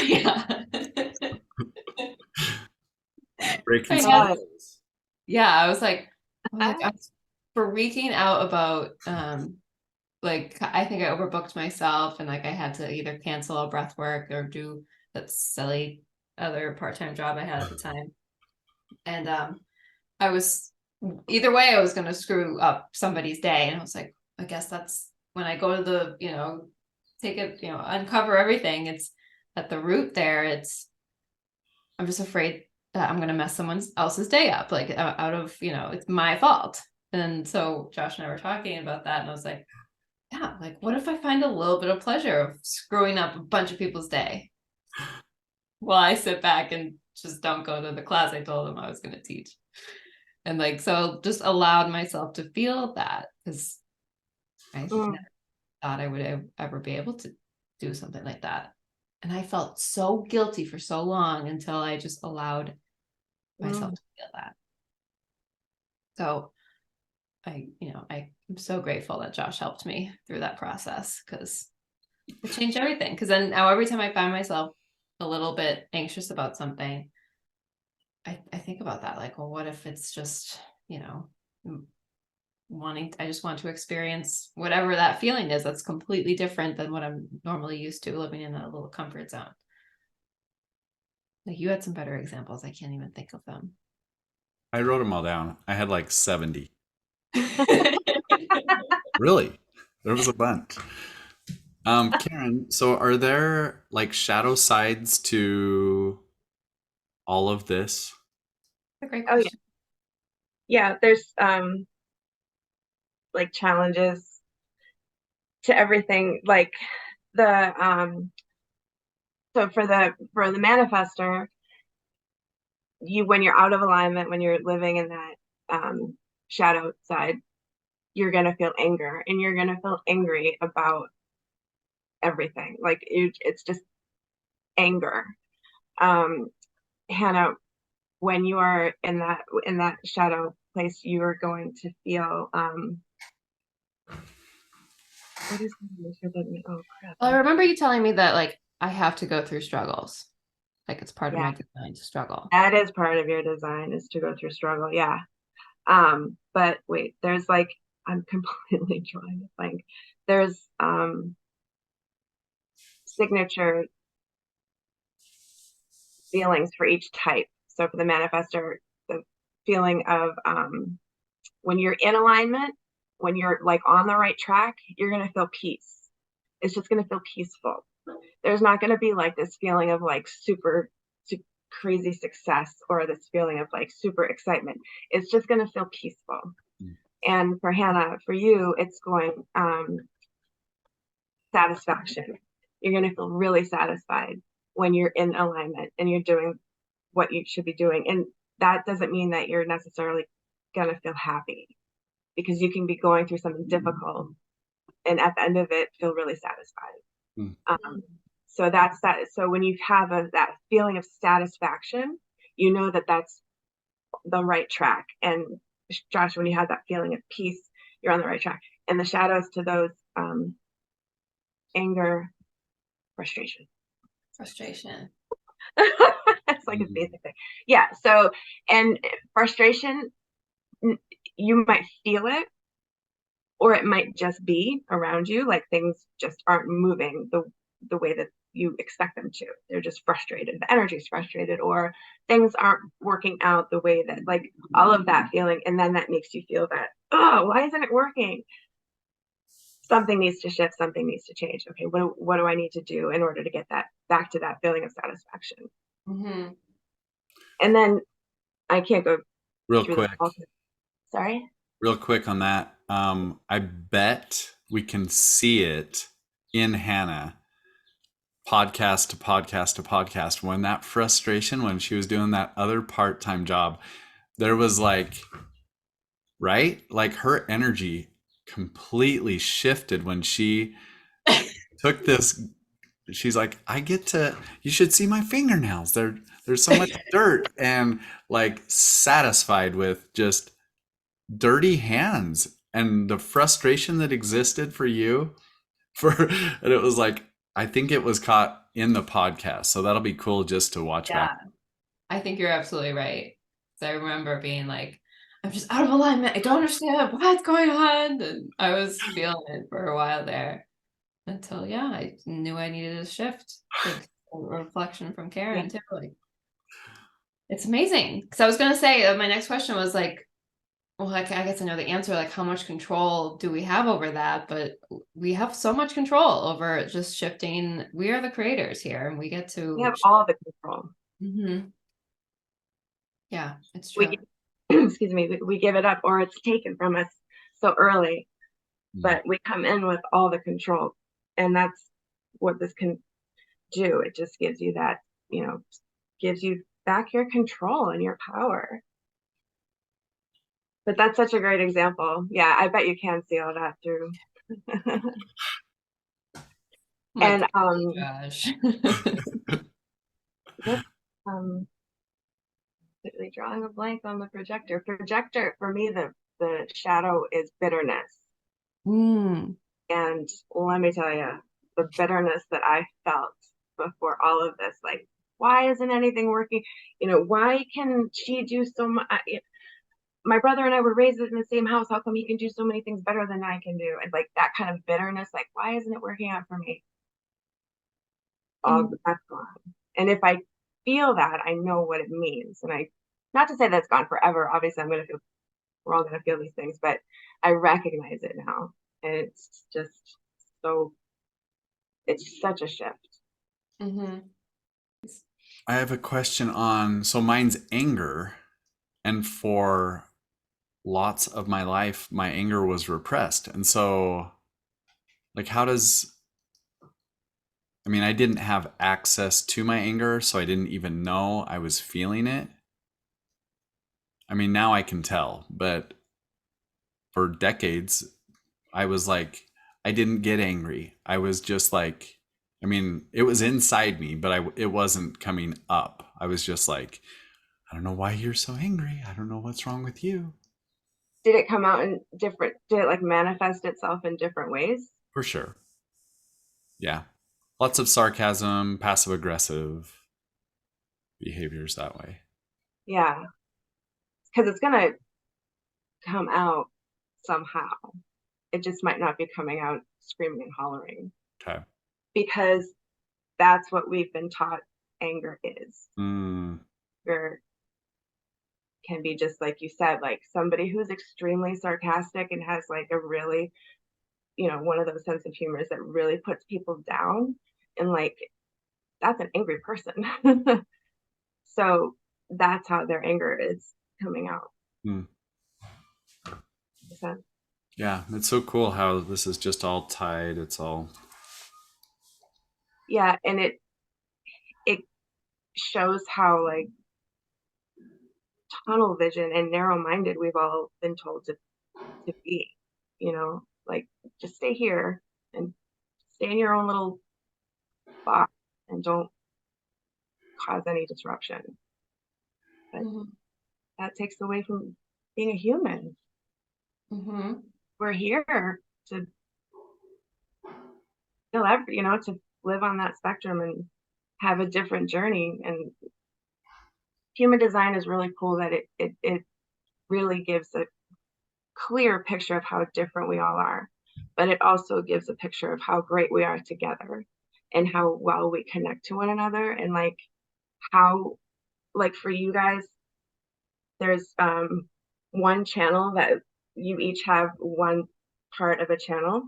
Yeah. Breaking some God. rules. Yeah, I was like I'm freaking out about like I think I overbooked myself and like I had to either cancel a breath work or do that silly other part-time job I had at the time. And I was either way I was going to screw up somebody's day, and I was like, I guess that's when I go to the take it, uncover everything. It's at the root there. I'm just afraid that I'm going to mess someone else's day up, like out of, it's my fault. And so Josh and I were talking about that, and I was like, yeah, like what if I find a little bit of pleasure of screwing up a bunch of people's day while I sit back and just don't go to the class I told them I was going to teach. And like, so just allowed myself to feel that, because I never thought I would ever be able to do something like that. And I felt so guilty for so long until I just allowed myself to feel that. So I'm so grateful that Josh helped me through that process, because it changed everything. Because then now every time I find myself a little bit anxious about something, I think about that, like, well, what if it's just, I just want to experience whatever that feeling is that's completely different than what I'm normally used to, living in a little comfort zone. Like you had some better examples. I can't even think of them. I wrote them all down. I had like 70. Really? There was a bunch. Karen, so are there like shadow sides to all of this? A great Oh yeah. question. Yeah, there's like challenges to everything. Like the so for the manifester, you when you're out of alignment, when you're living in that shadow side, you're gonna feel anger and you're gonna feel angry about everything. Like it's just anger. Um, Hannah, when you are in that shadow place, you are going to feel what is oh crap. Well, I remember you telling me that like I have to go through struggles. Like it's part of Yeah, my design to struggle. that is part of your design is to go through struggle. Yeah. But wait, there's like I'm completely drawing a blank. There's signature feelings for each type. So for the manifester, the feeling of when you're in alignment, when you're like on the right track, you're gonna feel peace. It's just gonna feel peaceful. There's not gonna be like this feeling of like super crazy success or this feeling of like super excitement. It's just gonna feel peaceful. And for Hannah, for you, it's going satisfaction. You're going to feel really satisfied when you're in alignment and you're doing what you should be doing. And that doesn't mean that you're necessarily going to feel happy because you can be going through something difficult and at the end of it, feel really satisfied. Mm. So that's that. So when you have that feeling of satisfaction, you know that that's the right track. And Josh, when you have that feeling of peace, you're on the right track. And the shadows to those anger, frustration. It's like a basic thing. Yeah. So, and frustration, you might feel it, or it might just be around you, like things just aren't moving the way that you expect them to. They're just frustrated. The energy is frustrated, or things aren't working out the way that, like all of that feeling, and then that makes you feel that, oh, why isn't it working? Something needs to shift, something needs to change. Okay, what do I need to do in order to get that back to that feeling of satisfaction? Mm-hmm. And then I can't go Real through quick, the sorry. real quick on that. I bet we can see it in Hannah, podcast to podcast to podcast. When that frustration, when she was doing that other part-time job, there was like, right? Like her energy completely shifted when she took this. She's like, you should see my fingernails. There's so much dirt, and like satisfied with just dirty hands and the frustration that existed for you and it was like, I think it was caught in the podcast. So that'll be cool just to watch back. Yeah, I think you're absolutely right. So I remember being like, I'm just out of alignment. I don't understand what's going on. And I was feeling it for a while there until, yeah, I knew I needed a shift. Good reflection from Karen, too. Like, it's amazing. Because I was going to say, my next question was like, well, like, I guess I know the answer, like how much control do we have over that? But we have so much control over just shifting. We are the creators here and we get to. We have all the control. Mm-hmm. Yeah, it's true. Excuse me, we give it up or it's taken from us so early, but we come in with all the control. And that's what this can do. It just gives you that, gives you back your control and your power. But that's such a great example. Yeah, I bet you can see all that through. And gosh. Completely drawing a blank on the projector. Projector for me, the shadow is bitterness. Mm. And let me tell you, the bitterness that I felt before all of this, like, why isn't anything working? Why can she do so much? My brother and I were raised in the same house. How come he can do so many things better than I can do? And like that kind of bitterness, like, why isn't it working out for me? All that's gone. And if I feel that, I know what it means. And not to say that's gone forever. Obviously, we're all going to feel these things, but I recognize it now. And it's just it's such a shift. Mm-hmm. I have a question on, so mine's anger. And for lots of my life, my anger was repressed. And so, like, I didn't have access to my anger, so I didn't even know I was feeling it. Now I can tell, but for decades, I was like, I didn't get angry. I was just like, it was inside me, but it wasn't coming up. I was just like, I don't know why you're so angry. I don't know what's wrong with you. Did it come out did it like manifest itself in different ways? For sure. Yeah. Lots of sarcasm, passive aggressive behaviors that way. Yeah. Because it's going to come out somehow. It just might not be coming out screaming and hollering. Okay. Because that's what we've been taught anger is. Anger can be, just like you said, like somebody who's extremely sarcastic and has like a really, one of those sense of humors that really puts people down, and like that's an angry person. So that's how their anger is coming out. Makes sense? Yeah, it's so cool how this is just all tied. It's all. Yeah, and it shows how like tunnel vision and narrow-minded we've all been told to be, like just stay here and stay in your own little box and don't cause any disruption. But that takes away from being a human. We're here to feel to live on that spectrum and have a different journey. And human design is really cool that it really gives a clear picture of how different we all are, but it also gives a picture of how great we are together and how well we connect to one another. And like how, like for you guys, there's one channel that you each have one part of a channel.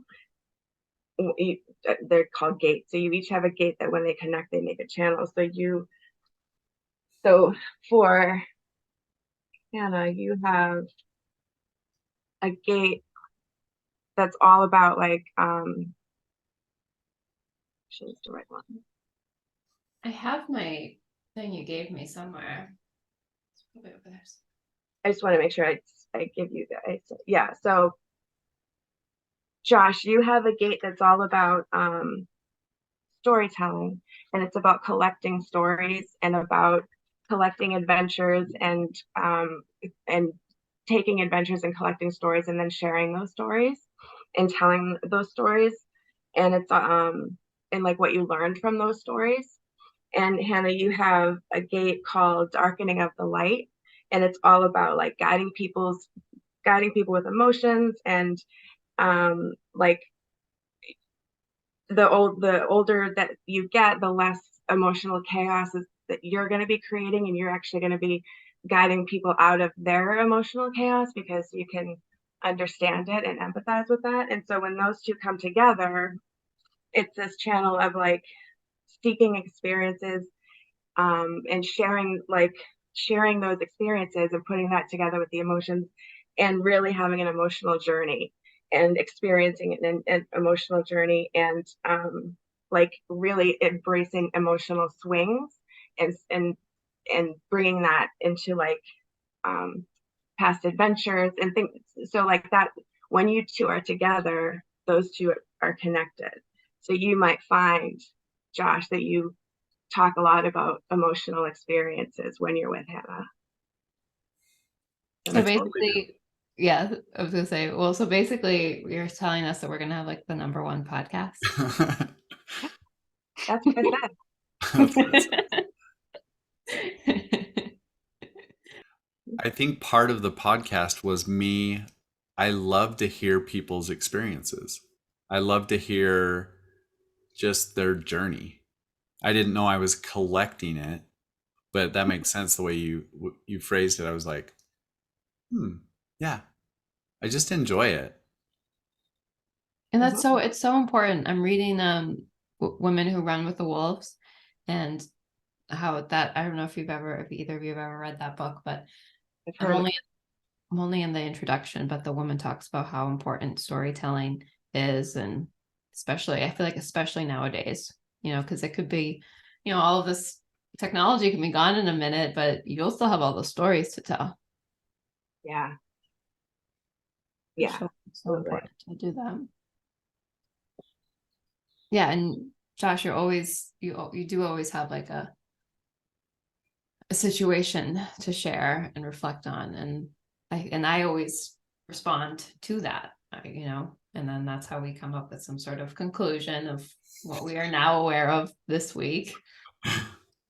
They're called gates. So you each have a gate that when they connect, they make a channel. So for Hannah, you have a gate that's all about like, choose the right one. I have my thing you gave me somewhere. It's probably over there. I just want to make sure I give you guys. Yeah. So Josh, you have a gate that's all about storytelling, and it's about collecting stories and about collecting adventures and taking adventures and collecting stories and then sharing those stories and telling those stories. And it's and like what you learned from those stories. And Hannah, you have a gate called Darkening of the Light, and it's all about like guiding people with emotions and like the older that you get, the less emotional chaos is that you're going to be creating, and you're actually going to be guiding people out of their emotional chaos because you can understand it and empathize with that. And so when those two come together, it's this channel of like seeking experiences and sharing those experiences and putting that together with the emotions and really having an emotional journey and experiencing an emotional journey and like really embracing emotional swings and bringing that into like past adventures and things. So like that, when you two are together, those two are connected. So you might find, Josh, that you talk a lot about emotional experiences when you're with Hannah. So basically, yeah, I was gonna say, well, so basically you're telling us that we're gonna have like the #1 podcast. That's what I said. That's what it says. I think part of the podcast was me. I love to hear people's experiences. I love to hear just their journey. I didn't know I was collecting it but that makes sense the way you phrased it. I was like, yeah, I just enjoy it. And that's it's so important. I'm reading Women Who Run with the Wolves, and how that, I don't know if either of you have ever read that book, but I'm only in the introduction, but the woman talks about how important storytelling is, and especially, I feel like especially nowadays, because it could be, all of this technology can be gone in a minute, but you'll still have all the stories to tell. Yeah. So important to do that. Yeah, and Josh, you do always have like a situation to share and reflect on, and I always respond to that, and then that's how we come up with some sort of conclusion of what we are now aware of this week.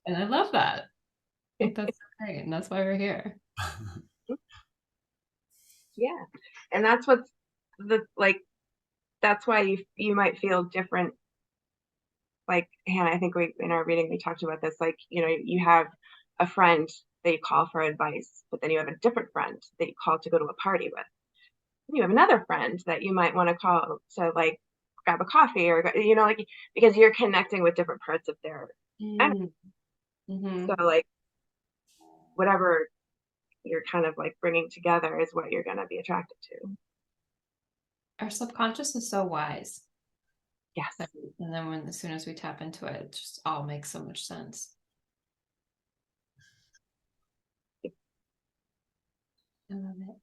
And I love that. I think that's great, and that's why we're here. Yeah, and that's that's why you might feel different. Like Hannah, I think in our reading we talked about this. Like, you have a friend that you call for advice, but then you have a different friend that you call to go to a party with. And you have another friend that you might want to call to like grab a coffee, or like, because you're connecting with different parts of their energy. So like whatever you're kind of like bringing together is what you're going to be attracted to. Our subconscious is so wise. Yes. And then as soon as we tap into it, it just all makes so much sense. I love it.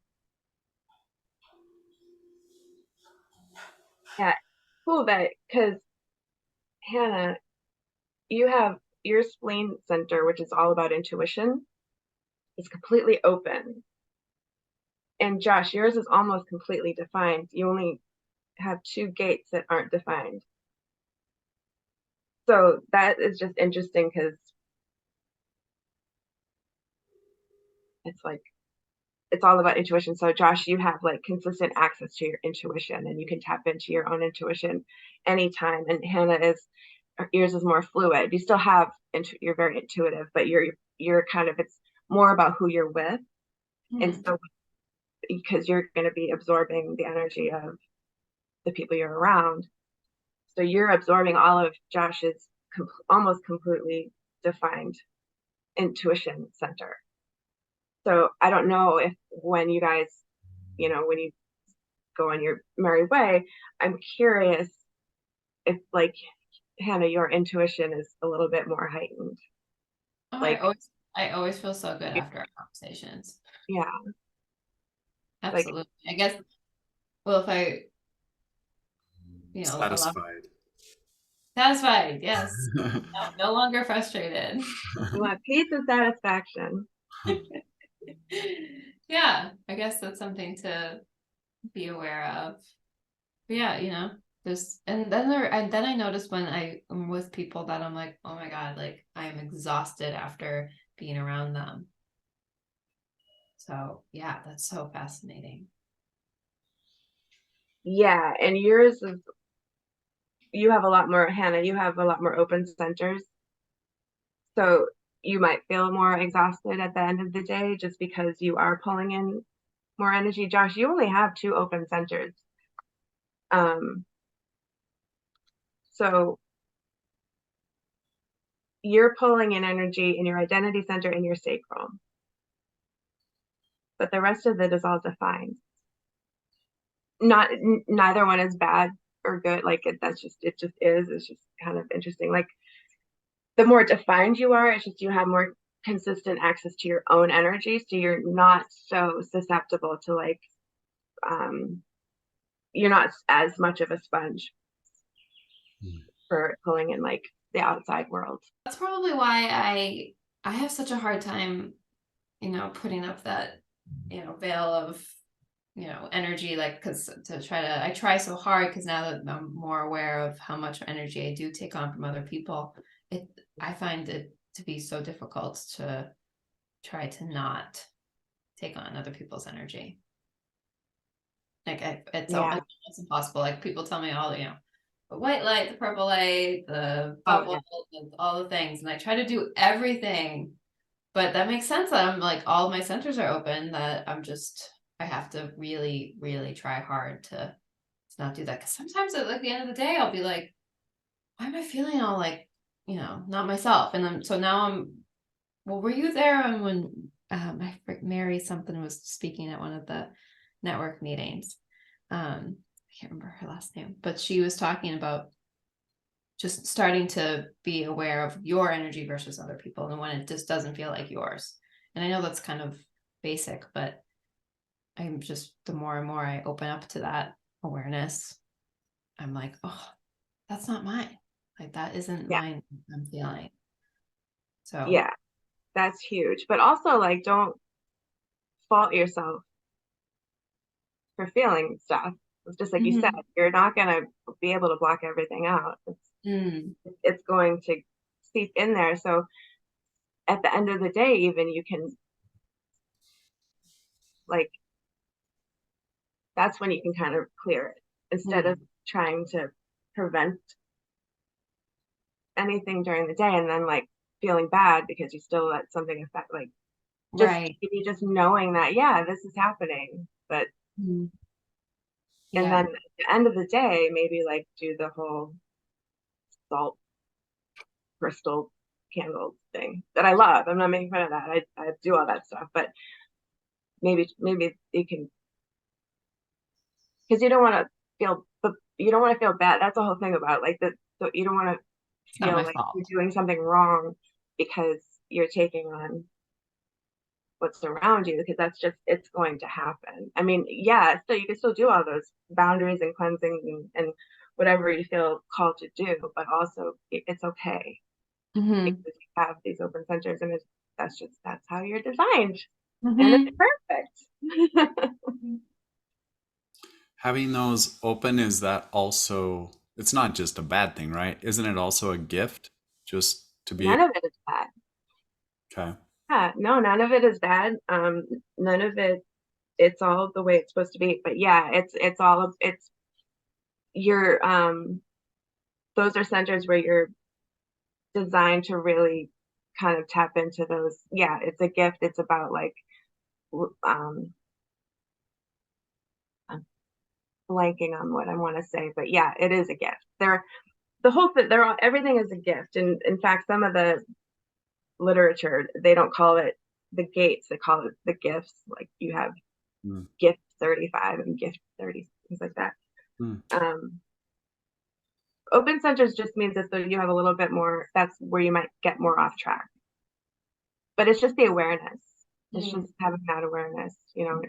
Yeah, cool. Because Hannah, you have your spleen center, which is all about intuition, is completely open. And Josh, yours is almost completely defined. You only have 2 gates that aren't defined. So that is just interesting, because it's like, it's all about intuition. So Josh, you have like consistent access to your intuition, and you can tap into your own intuition anytime. And yours is more fluid. You still have, you're very intuitive, but you're kind of, it's more about who you're with. And so because you're going to be absorbing the energy of the people you're around, so you're absorbing all of Josh's almost completely defined intuition center. So I don't know if when you guys, when you go on your merry way, I'm curious if, like, Hannah, your intuition is a little bit more heightened. Like, I always feel so good after our conversations. Yeah. Absolutely. Like, I guess, well, if I, Satisfied. Satisfied, yes. No longer frustrated. You want peace and satisfaction. Yeah, I guess that's something to be aware of. But yeah, and then I notice when I am with people that I'm like, oh my God, like I am exhausted after being around them. So yeah, that's so fascinating. Yeah, and yours is, you have a lot more, Hannah, you have a lot more open centers. So you might feel more exhausted at the end of the day just because you are pulling in more energy. Josh, you only have 2 open centers. So you're pulling in energy in your identity center and your sacral, but the rest of it is all defined. Neither one is bad or good. Like it just is. It's just kind of interesting. Like the more defined you are, it's just you have more consistent access to your own energy, so you're not so susceptible to like, you're not as much of a sponge for pulling in like the outside world. That's probably why I have such a hard time, putting up that, veil of, energy, like, because I try so hard, because now that I'm more aware of how much energy I do take on from other people, I find it to be so difficult to try to not take on other people's energy. Like it's impossible. Like people tell me all, the white light, the purple light, the bubble, all the things, and I try to do everything, But that makes sense that I'm like, all my centers are open, that I have to really, really try hard to not do that. Because sometimes at like the end of the day, I'll be like, why am I feeling all like, not myself? And then, so now well, were you there when Mary something was speaking at one of the network meetings? I can't remember her last name, but she was talking about just starting to be aware of your energy versus other people, and when it just doesn't feel like yours. And I know that's kind of basic, but I'm just, the more and more I open up to that awareness, I'm like, oh, that's not mine. Like, that isn't mine. I'm feeling. So yeah, that's huge. But also, like, don't fault yourself for feeling stuff. It's just like you said, you're not gonna be able to block everything out. It's going to seep in there. So at the end of the day, even you can, like, that's when you can kind of clear it instead of trying to prevent anything during the day and then like feeling bad because you still let something affect, like, just maybe just knowing that, yeah, this is happening, but and then at the end of the day, maybe like do the whole salt crystal candle thing that I love. I'm not making fun of that. I do all that stuff, but maybe you can, because you don't want to feel, but you don't want to feel bad. That's the whole thing about like that. So you don't want to feel like you're doing something wrong because you're taking on what's around you, because that's just, it's going to happen. I mean, yeah, so you can still do all those boundaries and cleansing and whatever you feel called to do, but also it's okay because you have these open centers, and that's how you're designed, and it's perfect. Having those open, is that also, it's not just a bad thing, right? Isn't it also a gift just to be None of it is bad. Okay. Yeah, no, none of it is bad. None of it, it's all the way it's supposed to be. But yeah, it's all of it's your those are centers where you're designed to really kind of tap into those. Yeah, it's a gift. It's about like I'm blanking on what I want to say, but yeah, it is a gift. The whole thing, everything is a gift. And in fact, some of the literature, they don't call it the gates, they call it the gifts. Like you have gift 35 and gift 30, things like that. Open centers just means that you have a little bit more, that's where you might get more off track. But it's just the awareness. It's just having that awareness,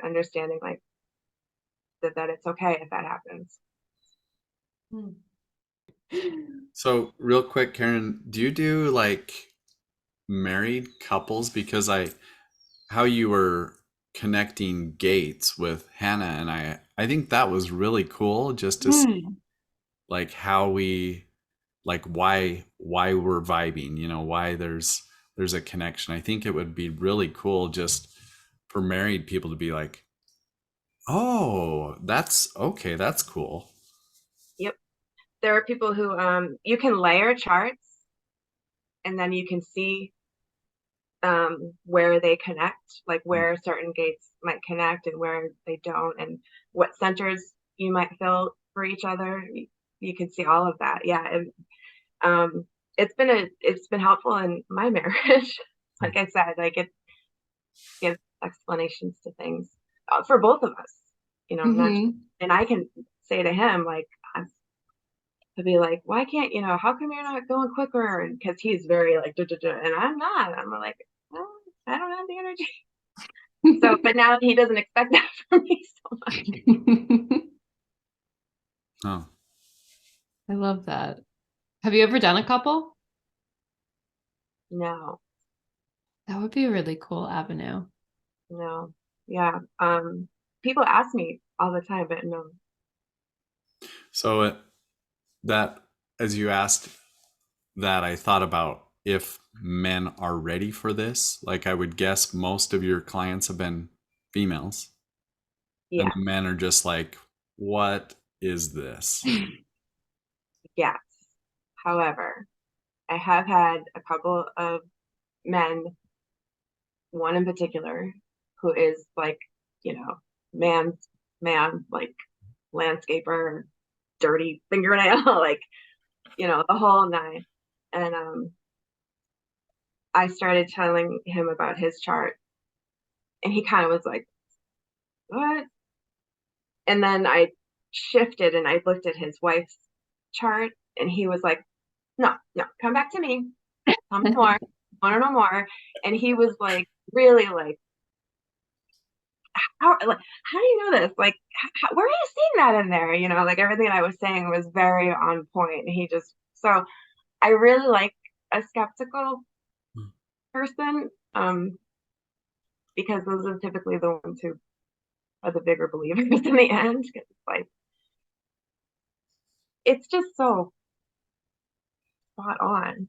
understanding like that it's okay if that happens. So real quick, Karen, do you do like married couples? Because how you were connecting gates with Hannah and I think that was really cool, just to see like how we, like why we're vibing, why there's a connection. I think it would be really cool just for married people to be like, oh, that's okay, that's cool. Yep. There are people who you can layer charts and then you can see where they connect, like where certain gates might connect and where they don't, and what centers you might fill for each other. You can see all of that. Yeah. And it's been helpful in my marriage. Like I said, like it gives explanations to things for both of us, not just, and I can say to him, like, to be like, why can't, how come you're not going quicker? And because he's very like, duh, duh, duh, and I'm not. I'm like, well, I don't have the energy. So, but now he doesn't expect that from me so much. Oh, I love that. Have you ever done a couple? No, That would be a really cool avenue. no, yeah. People ask me all the time, but no. so that, as you asked that, I thought about if men are ready for this. Like I would guess most of your clients have been females. Yeah. And the men are just like, what is this? Yes. However, I have had a couple of men one in particular who is like, man's man, like landscaper, dirty fingernail, like, the whole nine. And I started telling him about his chart, and he kind of was like, what? And then I shifted and I looked at his wife's chart, and he was like, no, no, come back to me. Tell me more. I want to know more. And he was like, really like, how do you know this? Like, where are you seeing that in there? Like everything I was saying was very on point. And so I really like a skeptical person, because those are typically the ones who are the bigger believers in the end. 'Cause it's like, it's just so spot on.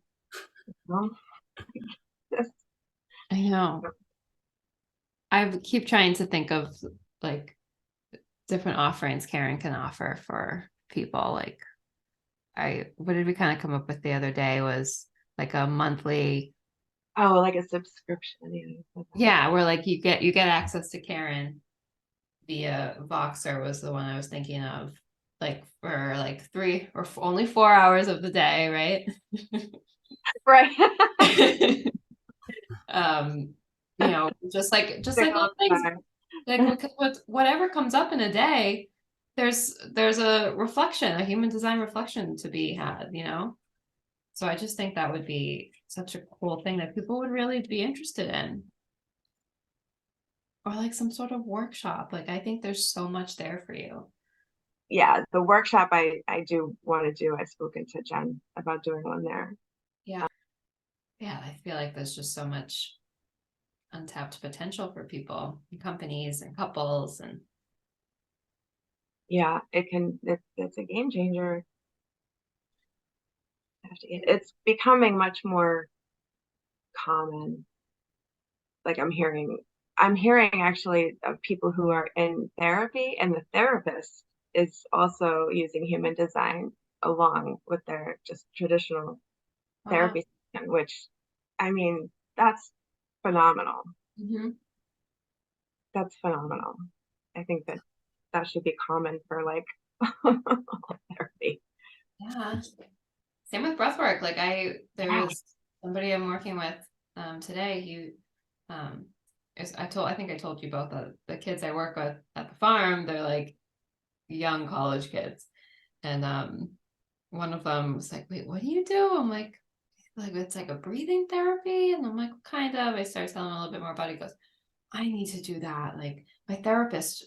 Just, I know. I keep trying to think of like different offerings Karen can offer for people. Like what did we kind of come up with the other day was like a monthly. oh, like a subscription. Yeah, where like you get access to Karen via Voxer was the one I was thinking of, like for like 3 or only 4 hours of the day, right? Right. Just like little things, like whatever comes up in a day, there's a reflection, a human design reflection to be had, so I just think that would be such a cool thing that people would really be interested in, or like some sort of workshop. Like I think there's so much there for you. Yeah, the workshop I do want to do. I've spoken to Jen about doing one there. Yeah, I feel like there's just so much untapped potential for people and companies and couples. And yeah, it's a game changer. It's becoming much more common. Like I'm hearing actually of people who are in therapy, and the therapist is also using human design along with their just traditional therapy session, which, I mean, that's phenomenal. Mm-hmm. That's phenomenal. I think that should be common for like therapy. Yeah. Same with breath work. Like there was somebody I'm working with today. I think I told you both the kids I work with at the farm, they're like young college kids. And one of them was like, wait, what do you do? I'm like it's like a breathing therapy. And I'm like, kind of. I started telling him a little bit more about it. He goes, I need to do that. Like my therapist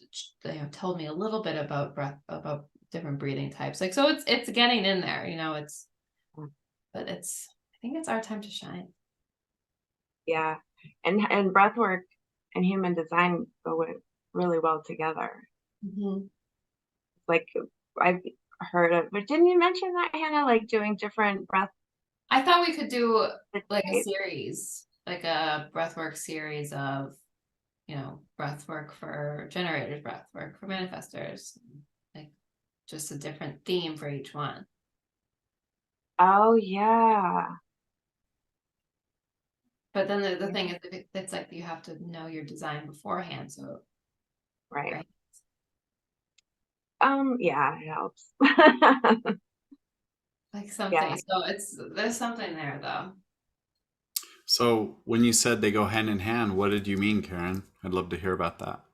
told me a little bit about about different breathing types. Like, so it's getting in there, but I think it's our time to shine. Yeah. And breath work and human design go really well together. Mm-hmm. Like I've heard of, but didn't you mention that, Hannah, like doing different breath? I thought we could do like a types? series, like a breathwork series of, breathwork for generators, breathwork for manifestors, like just a different theme for each one. Oh yeah. But then the thing is, it's like you have to know your design beforehand. So, Right. Yeah, it helps. Like something. Yeah. So there's something there though. So when you said they go hand in hand, what did you mean, Karen? I'd love to hear about that.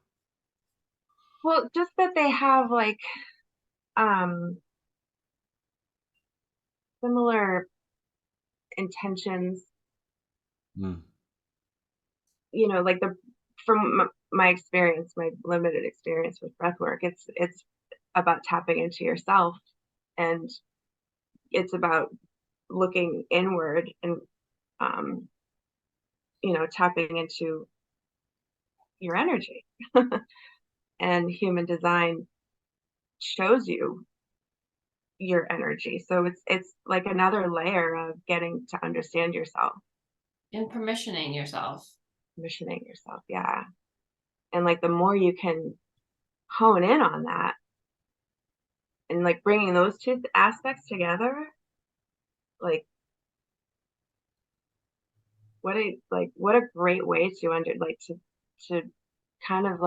Well, just that they have like similar intentions. Mm. Like from my experience, my limited experience with breath work, it's about tapping into yourself, and it's about looking inward and tapping into your energy. And human design shows you your energy, so it's like another layer of getting to understand yourself And permissioning yourself. Yeah. And like the more you can hone in on that, and like bringing those two aspects together, like what a great way to to kind of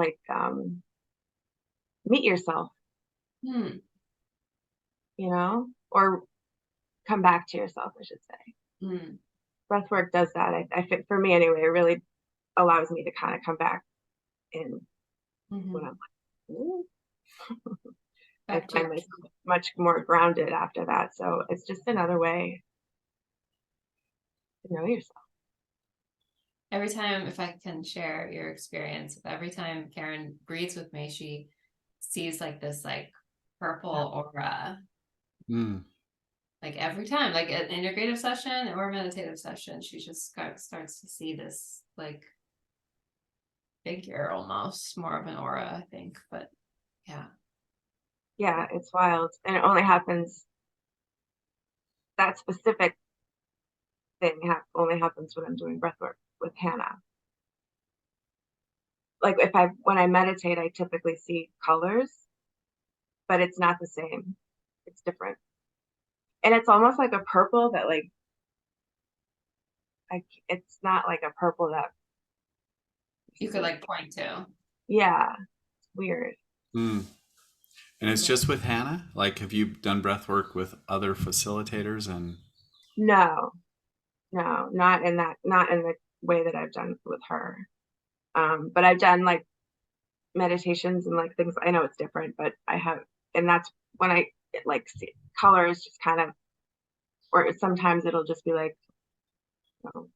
meet yourself, Hmm. or come back to yourself, I should say. Hmm. Breath work does that. I think for me anyway, it really allows me to kind of come back in when I'm like, ooh. I Back to find myself much more grounded after that. So it's just another way to know yourself. every time, if I can share your experience, every time Karen breathes with me, she sees like this like purple aura. Mm. Like every time, like an integrative session or a meditative session, she just starts to see this like figure, almost more of an aura, I think. But yeah. Yeah, it's wild. And it only happens, that specific thing only happens when I'm doing breath work with Hannah. Like when I meditate, I typically see colors, but it's not the same. It's different. And it's almost like a purple that it's not like a purple that You could like point to. yeah, it's weird. Mm. And it's just with Hannah? Like, have you done breath work with other facilitators? And No, not in the way that I've done with her. But I've done like meditations and like things. I know it's different, but I have, and that's when I like see colors just kind of, or sometimes it'll just be like, you know,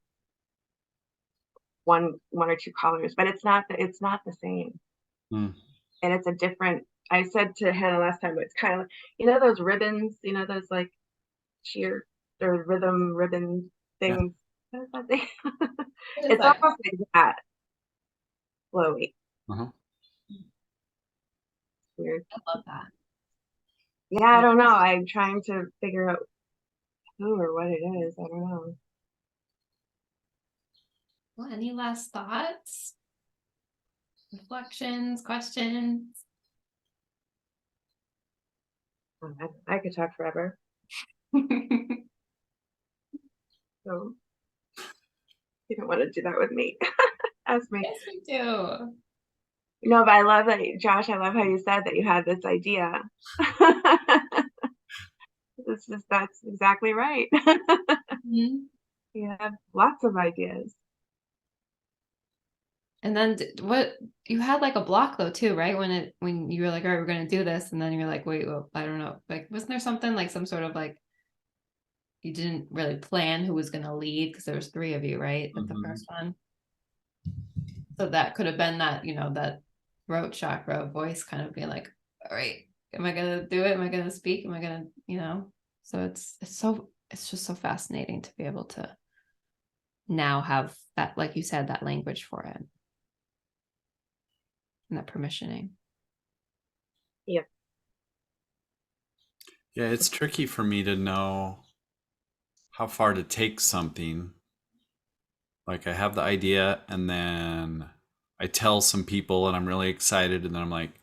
one or two colors, but it's not the same. mm. And it's a different. I said to Hannah last time, it's kind of like, those ribbons, those like cheer or rhythm ribbon Yeah. things. What is that thing? What is It's that? almost like that, flowy. Uh-huh. Weird. I love that. Yeah, I don't know. I'm trying to figure out who or what it is. I don't know. Well, any last thoughts, reflections, questions? I could talk forever. So you don't want to do that with me. Ask me. Yes, we do. No, but I love that, Josh. I love how you said that you had this idea. That's exactly right. Mhm. You have lots of ideas. And then what you had like a block though too, right? When you were like, all right, we're gonna do this, and then you're like, wait, well, I don't know. Like, wasn't there something like some sort of like you didn't really plan who was gonna lead because there was three of you, right? Like the first one. So that could have been that, that throat chakra voice kind of being like, all right, am I gonna do it? Am I gonna speak? Am I gonna? So it's just so fascinating to be able to now have that, like you said, that language for it. And that permissioning. Yeah. Yeah, it's tricky for me to know how far to take something. Like, I have the idea and then I tell some people and I'm really excited, and then I'm like,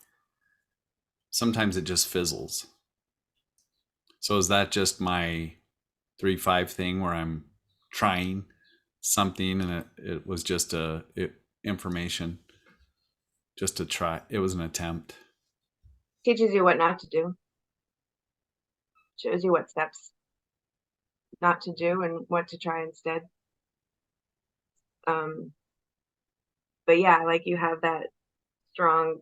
sometimes it just fizzles. So is that just my 3-5 thing where I'm trying something and it was just information just to try? It was an attempt. Teaches you what not to do. Shows you what steps not to do and what to try instead. But yeah, like you have that strong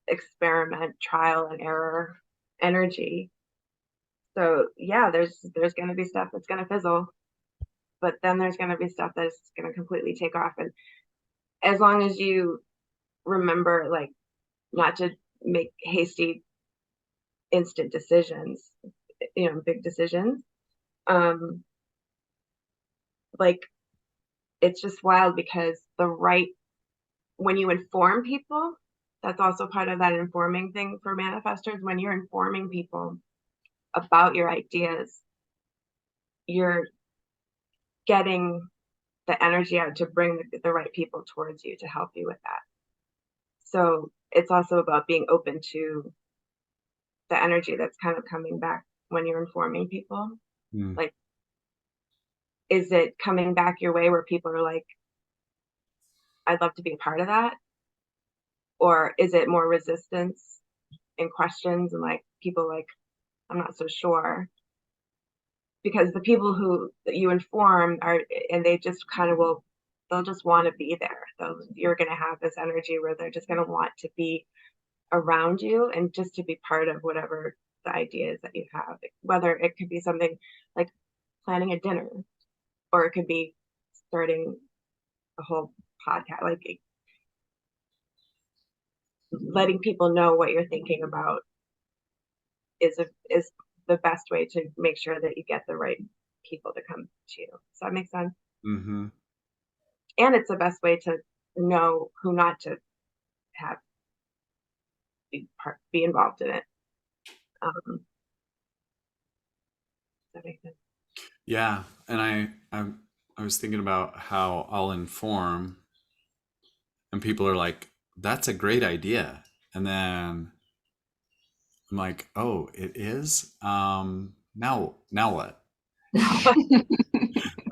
experiment, trial and error energy. So yeah, there's going to be stuff that's going to fizzle, but then there's going to be stuff that's going to completely take off. And as long as you remember, like, not to make hasty, instant decisions, big decisions, like, it's just wild because when you inform people, that's also part of that informing thing for manifestors. When you're informing people about your ideas, you're getting the energy out to bring the right people towards you to help you with that. So it's also about being open to the energy that's kind of coming back when you're informing people. Mm. Like, is it coming back your way where people are like, I'd love to be a part of that? Or is it more resistance and questions and like people like, I'm not so sure? Because the people who you inform are, and they just kind of will, they'll just want to be there. You're going to have this energy where they're just going to want to be around you and just to be part of whatever the idea is that you have, whether it could be something like planning a dinner, or it could be starting a whole podcast, like letting people know what you're thinking about is the best way to make sure that you get the right people to come to you. Does that make sense? Mm-hmm. And it's the best way to know who not to have be involved in it. Does that make sense? Yeah, and I was thinking about how I'll inform, and people are like, "That's a great idea," and then I'm like, "Oh, it is. Now what?"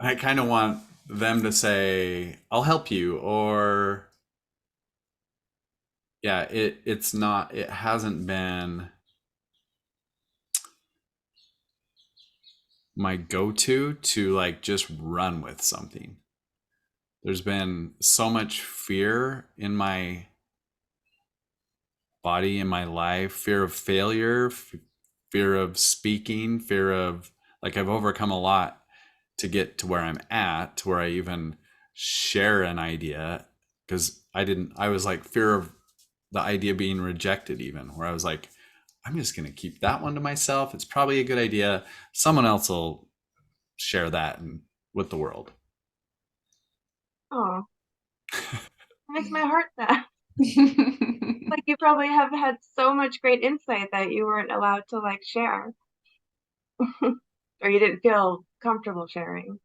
I kind of want them to say, "I'll help you," or yeah, it's not. It hasn't been my go-to to like just run with something. There's been so much fear in my body, in my life, fear of failure, fear of speaking, fear of like I've overcome a lot to get to where I'm at, to where I even share an idea, because I was like fear of the idea being rejected, even where I was like, I'm just going to keep that one to myself. It's probably a good idea. Someone else will share that with the world. Oh, makes my heart sad. Like you probably have had so much great insight that you weren't allowed to like share, or you didn't feel comfortable sharing.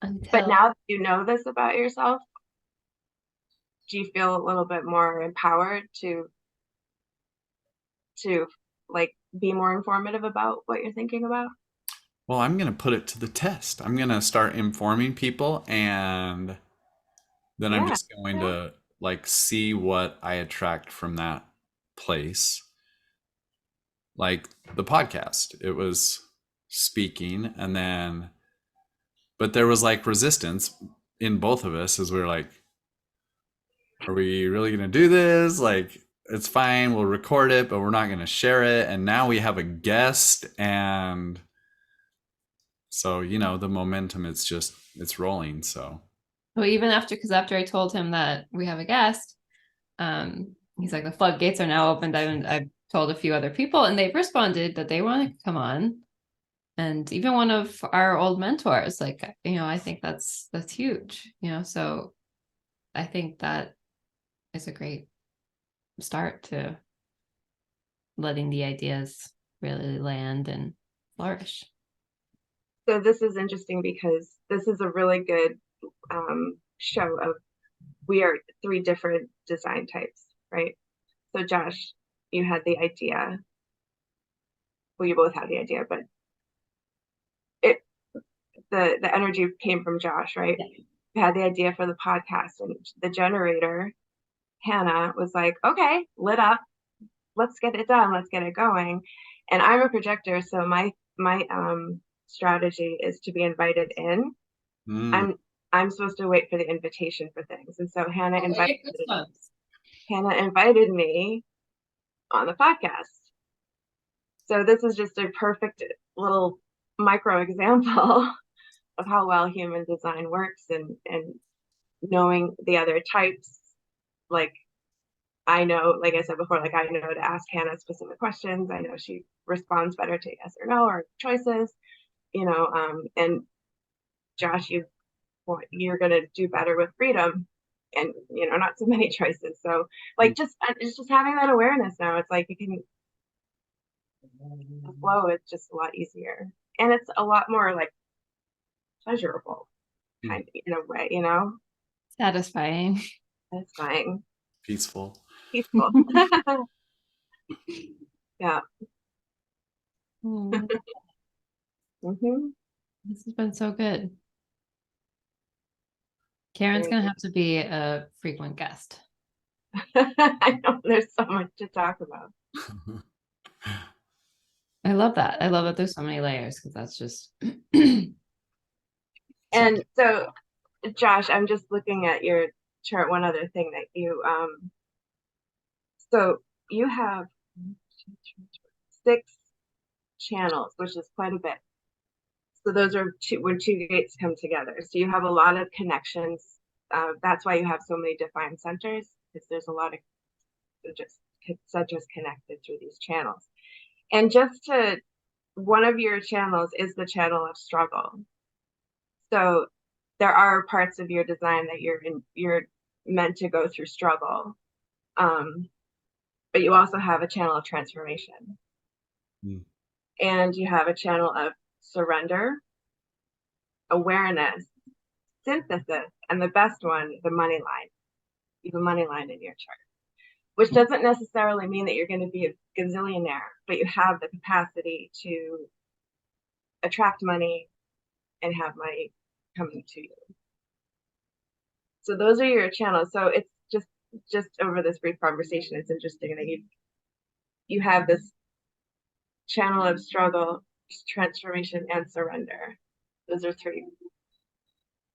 But now that you know this about yourself, do you feel a little bit more empowered to like be more informative about what you're thinking about? Well, I'm going to put it to the test. I'm going to start informing people, and then I'm Yeah. just going to like see what I attract from that place. Like the podcast, it was speaking, and then, but there was like resistance in both of us as we were like, are we really going to do this? Like, it's fine, we'll record it, but we're not going to share it. And now we have a guest, and so, the momentum, it's rolling. So, well, even because after I told him that we have a guest, he's like, the floodgates are now opened. I've told a few other people, and they've responded that they want to come on. And even one of our old mentors, like, I think that's huge, so I think that is a great start to letting the ideas really land and flourish. So this is interesting because this is a really good show of we are three different design types, right? So Josh, you had the idea. Well, you both had the idea, but it the energy came from Josh, right? Yeah. You had the idea for the podcast, and the generator, Hannah, was like, okay, lit up. Let's get it done. Let's get it going. And I'm a projector, so my strategy is to be invited in. I'm supposed to wait for the invitation for things. And so Hannah invited me on the podcast. So this is just a perfect little micro example of how well human design works, and knowing the other types. Like I know, like I said before, like I know to ask Hannah specific questions. I know she responds better to yes or no or choices, and Josh, you're going to do better with freedom and, not so many choices. So like, it's just having that awareness now. It's like you can flow. It's just a lot easier. And it's a lot more like pleasurable kind of in a way, Satisfying. Satisfying. Peaceful. Yeah. Mm. Mm-hmm. This has been so good. Karen's going to have to be a frequent guest. I know there's so much to talk about. I love that. I love that there's so many layers because that's just. And so, Josh, I'm just looking at your chart. One other thing that so you have 6 channels, which is quite a bit. So those are when 2 gates come together. So you have a lot of connections. That's why you have so many defined centers, because there's a lot of just centers connected through these channels. And one of your channels is the channel of struggle. So there are parts of your design that you're meant to go through struggle. But you also have a channel of transformation. Mm. And you have a channel of surrender, awareness, synthesis, and the best one, the money line. You have a money line in your chart, which doesn't necessarily mean that you're going to be a gazillionaire, but you have the capacity to attract money and have money coming to you. So those are your channels. So it's just over this brief conversation, it's interesting that you have this channel of struggle, transformation, and surrender. Those are 3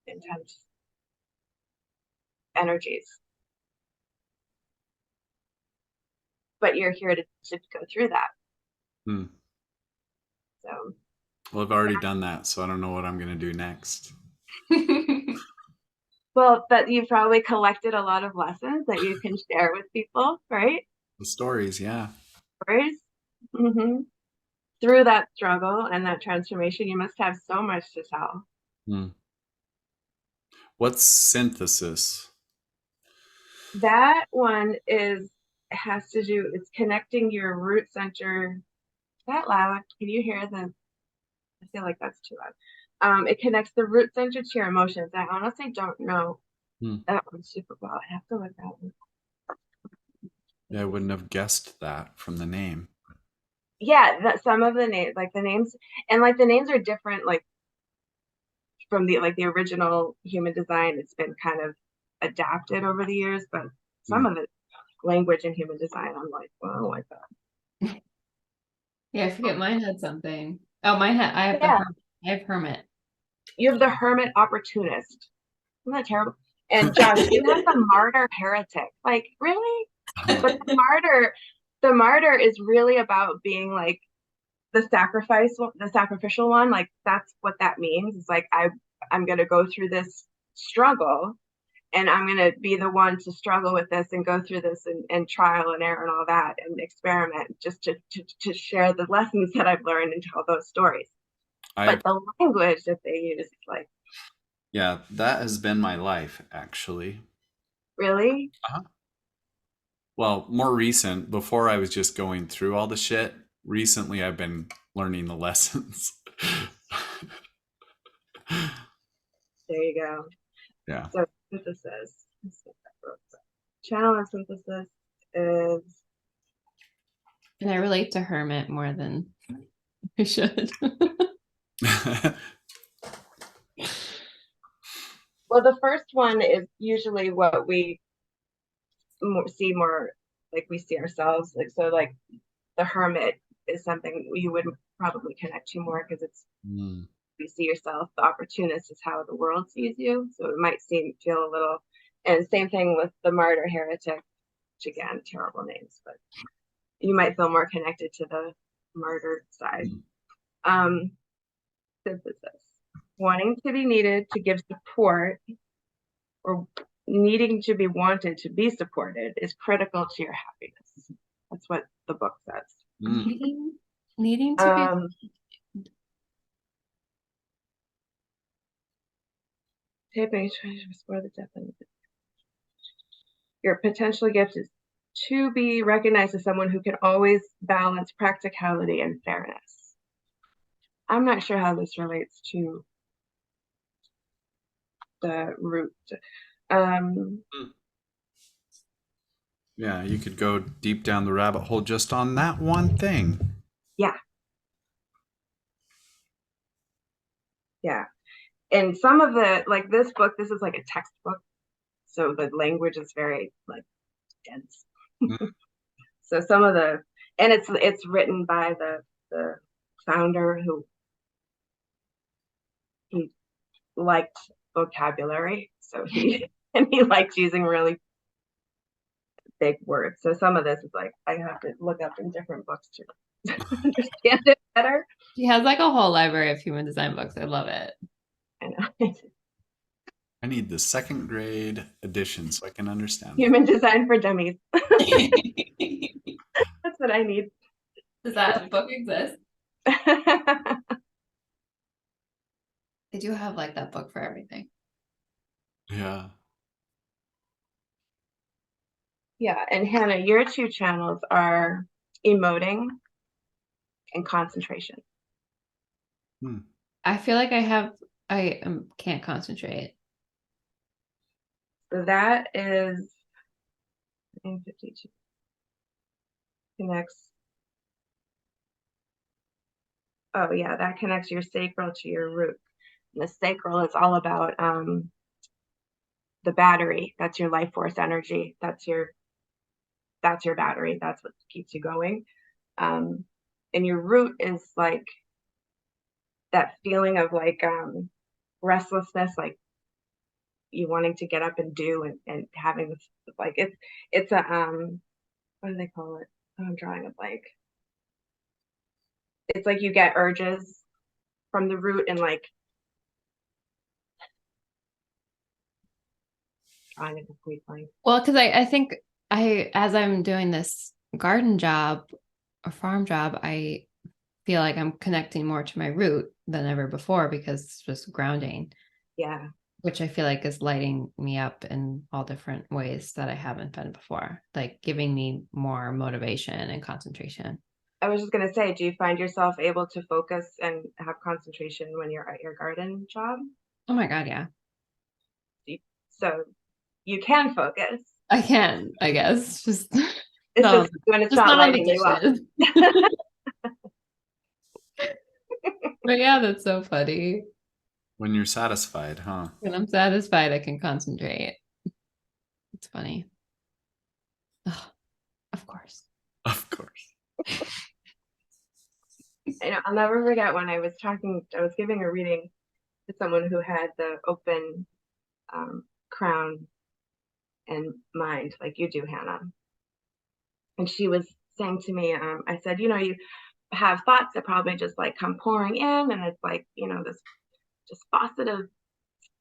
intense energies. But you're here to go through that. So. Well, I've already done that, so I don't know what I'm going to do next. Well, but you've probably collected a lot of lessons that you can share with people, right? The stories, yeah. Stories. Mm-hmm. Through that struggle and that transformation, you must have so much to tell. What's synthesis? That one has to do, it's connecting your root center. Is that loud? Can you hear them? I feel like that's too loud. It connects the root center to your emotions. I honestly don't know that one super well. I have to look that one. Yeah, I wouldn't have guessed that from the name. Yeah, some of the names, like the names, and like the names are different, like from the original human design. It's been kind of adapted over the years, but some of it, language in human design, I'm like, well, I don't like that. Yeah, I forget mine had something. Oh, mine had, I have hermit. You have the hermit opportunist. Isn't that terrible? And Josh, you have the martyr heretic. Like, really? But the martyr is really about being like the sacrificial one. Like, that's what that means. It's like, I'm going to go through this struggle, and I'm going to be the one to struggle with this and go through this and trial and error and all that and experiment, just to share the lessons that I've learned and tell those stories. But the language that they use is like. Yeah, that has been my life, actually. Really? Uh-huh. Well, more recent, before I was just going through all the shit. Recently, I've been learning the lessons. There you go. Yeah. So synthesis. Channel of synthesis is. And I relate to hermit more than I should. Well, the first one is usually what we see more like we see ourselves. Like, so like the hermit is something you would probably connect to more because it's you see yourself. The opportunist is how the world sees you. So it might feel a little, and same thing with the martyr heretic, which again, terrible names, but you might feel more connected to the martyr side. Synthesis. Wanting to be needed to give support, or needing to be wanted to be supported, is critical to your happiness. That's what the book says. Needing to be. Taping, trying to explore the depth of it. Your potential gift is to be recognized as someone who can always balance practicality and fairness. I'm not sure how this relates to the root. Yeah, you could go deep down the rabbit hole just on that one thing. Yeah. Yeah. And some of the, like this book, this is like a textbook. So the language is very like dense. So some of the, and it's written by the founder who he liked vocabulary. So he and he liked using really big words. So some of this is like I have to look up in different books to understand it better. She has like a whole library of human design books. I love it. I know. I need the second grade edition so I can understand it. Human design for dummies. That's what I need. Does that book exist? They do have like that book for everything. Yeah. Yeah, and Hannah, your two channels are emoting and concentration. I feel like I can't concentrate. So that is 952 connects. Oh yeah, that connects your sacral to your root. And the sacral is all about the battery. That's your life force energy. That's your battery. That's what keeps you going. And your root is like that feeling of like restlessness, like you wanting to get up and do and having this like it's a what do they call it? Oh, I'm drawing a blank. It's like you get urges from the root and like drawing a complete blank. Well, because I think as I'm doing this garden job or farm job, I feel like I'm connecting more to my root than ever before because it's just grounding. Yeah. Which I feel like is lighting me up in all different ways that I haven't been before, like giving me more motivation and concentration. I was just going to say, do you find yourself able to focus and have concentration when you're at your garden job? Oh my God, yeah. So you can focus. I can, I guess. Just it's just when it's not lighting you up. But yeah, that's so funny. When you're satisfied, huh? When I'm satisfied, I can concentrate. It's funny. Oh, of course. Of course. I know, I'll never forget when I was giving a reading to someone who had the open crown and mind, like you do, Hannah. And she was saying to me, I said, you have thoughts that probably just like come pouring in, and it's like, this just faucet of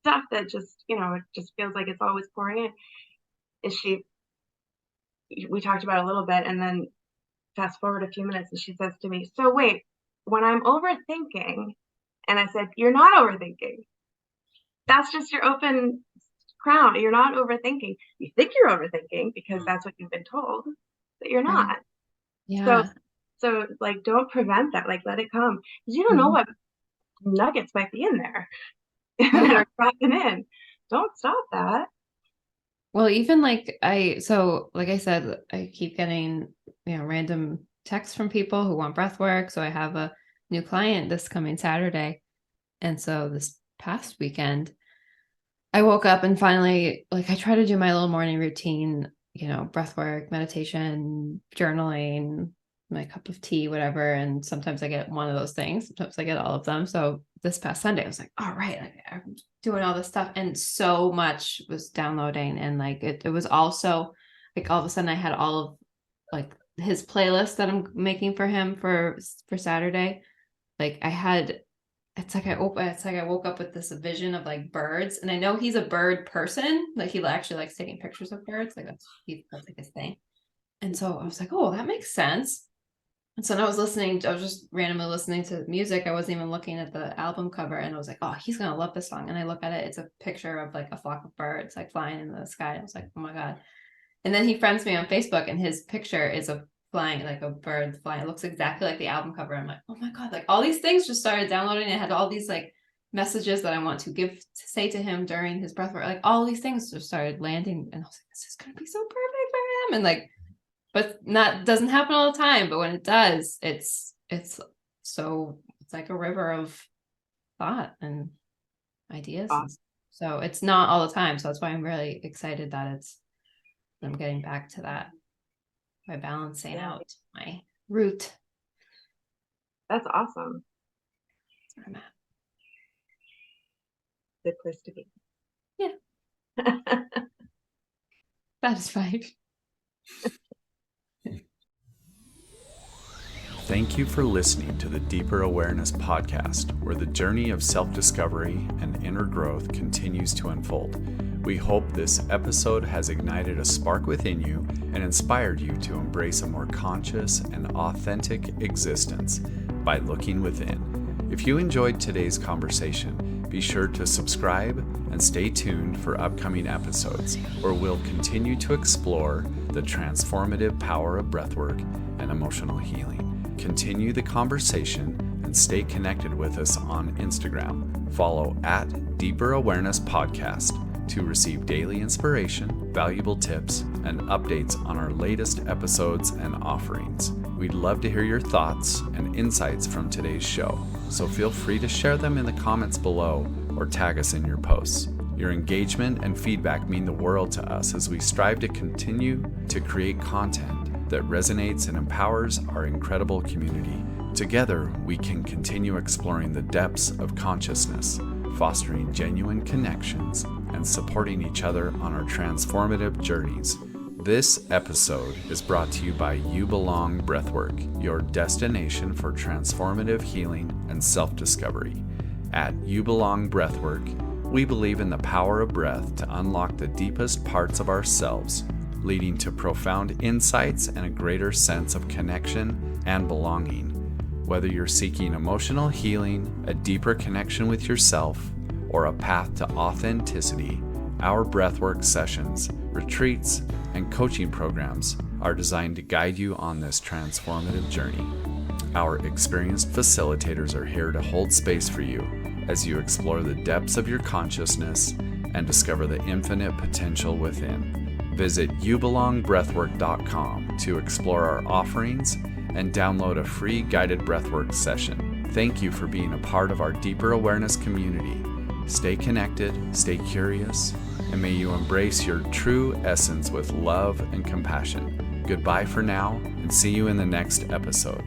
stuff that just, it just feels like it's always pouring in. We talked about it a little bit, and then fast forward a few minutes, and she says to me, so wait, when I'm overthinking, and I said, you're not overthinking. That's just your open crown. You're not overthinking. You think you're overthinking because that's what you've been told, but you're not. Yeah. So like, don't prevent that. Like, let it come, because you don't know what nuggets might be in there that are dropping in. Don't stop that. Well, even like I said, I keep getting, random texts from people who want breath work. So I have a new client this coming Saturday. And so this past weekend, I woke up and finally, like, I try to do my little morning routine, breath work, meditation, journaling, my cup of tea, whatever. And sometimes I get one of those things. Sometimes I get all of them. So this past Sunday, I was like, all right, I'm doing all this stuff. And so much was downloading. And like, it was also like, all of a sudden I had all of like his playlist that I'm making for him for Saturday. Like it's like I woke up with this vision of like birds, and I know he's a bird person. Like he actually likes taking pictures of birds. Like that's like his thing. And so I was like, oh, that makes sense. And so I was just randomly listening to music. I wasn't even looking at the album cover, and I was like, oh, he's gonna love this song. And I look at it, it's a picture of like a flock of birds like flying in the sky. I was like, oh my God. And then he friends me on Facebook, and his picture is a bird flying. It looks exactly like the album cover. I'm like, oh my God, like all these things just started downloading. It had all these like messages that I want to say to him during his breath work. Like all these things just started landing, and I was like, this is gonna be so perfect for him. And like, but doesn't happen all the time. But when it does, it's like a river of thought and ideas. Awesome. So it's not all the time. So that's why I'm really excited that I'm getting back to that by balancing out my root. That's awesome. That's where I'm at. Good place to be. Yeah. Satisfied. Thank you for listening to the Deeper Awareness podcast, where the journey of self-discovery and inner growth continues to unfold. We hope this episode has ignited a spark within you and inspired you to embrace a more conscious and authentic existence by looking within. If you enjoyed today's conversation, be sure to subscribe and stay tuned for upcoming episodes, where we'll continue to explore the transformative power of breathwork and emotional healing. Continue the conversation and stay connected with us on Instagram. Follow at Deeper Awareness Podcast to receive daily inspiration, valuable tips, and updates on our latest episodes and offerings. We'd love to hear your thoughts and insights from today's show, so feel free to share them in the comments below or tag us in your posts. Your engagement and feedback mean the world to us as we strive to continue to create content that resonates and empowers our incredible community. Together, we can continue exploring the depths of consciousness, fostering genuine connections, and supporting each other on our transformative journeys. This episode is brought to you by You Belong Breathwork, your destination for transformative healing and self-discovery. At You Belong Breathwork, we believe in the power of breath to unlock the deepest parts of ourselves, leading to profound insights and a greater sense of connection and belonging. Whether you're seeking emotional healing, a deeper connection with yourself, or a path to authenticity, our breathwork sessions, retreats, and coaching programs are designed to guide you on this transformative journey. Our experienced facilitators are here to hold space for you as you explore the depths of your consciousness and discover the infinite potential within. Visit youbelongbreathwork.com to explore our offerings and download a free guided breathwork session. Thank you for being a part of our Deeper Awareness community. Stay connected, stay curious, and may you embrace your true essence with love and compassion. Goodbye for now, and see you in the next episode.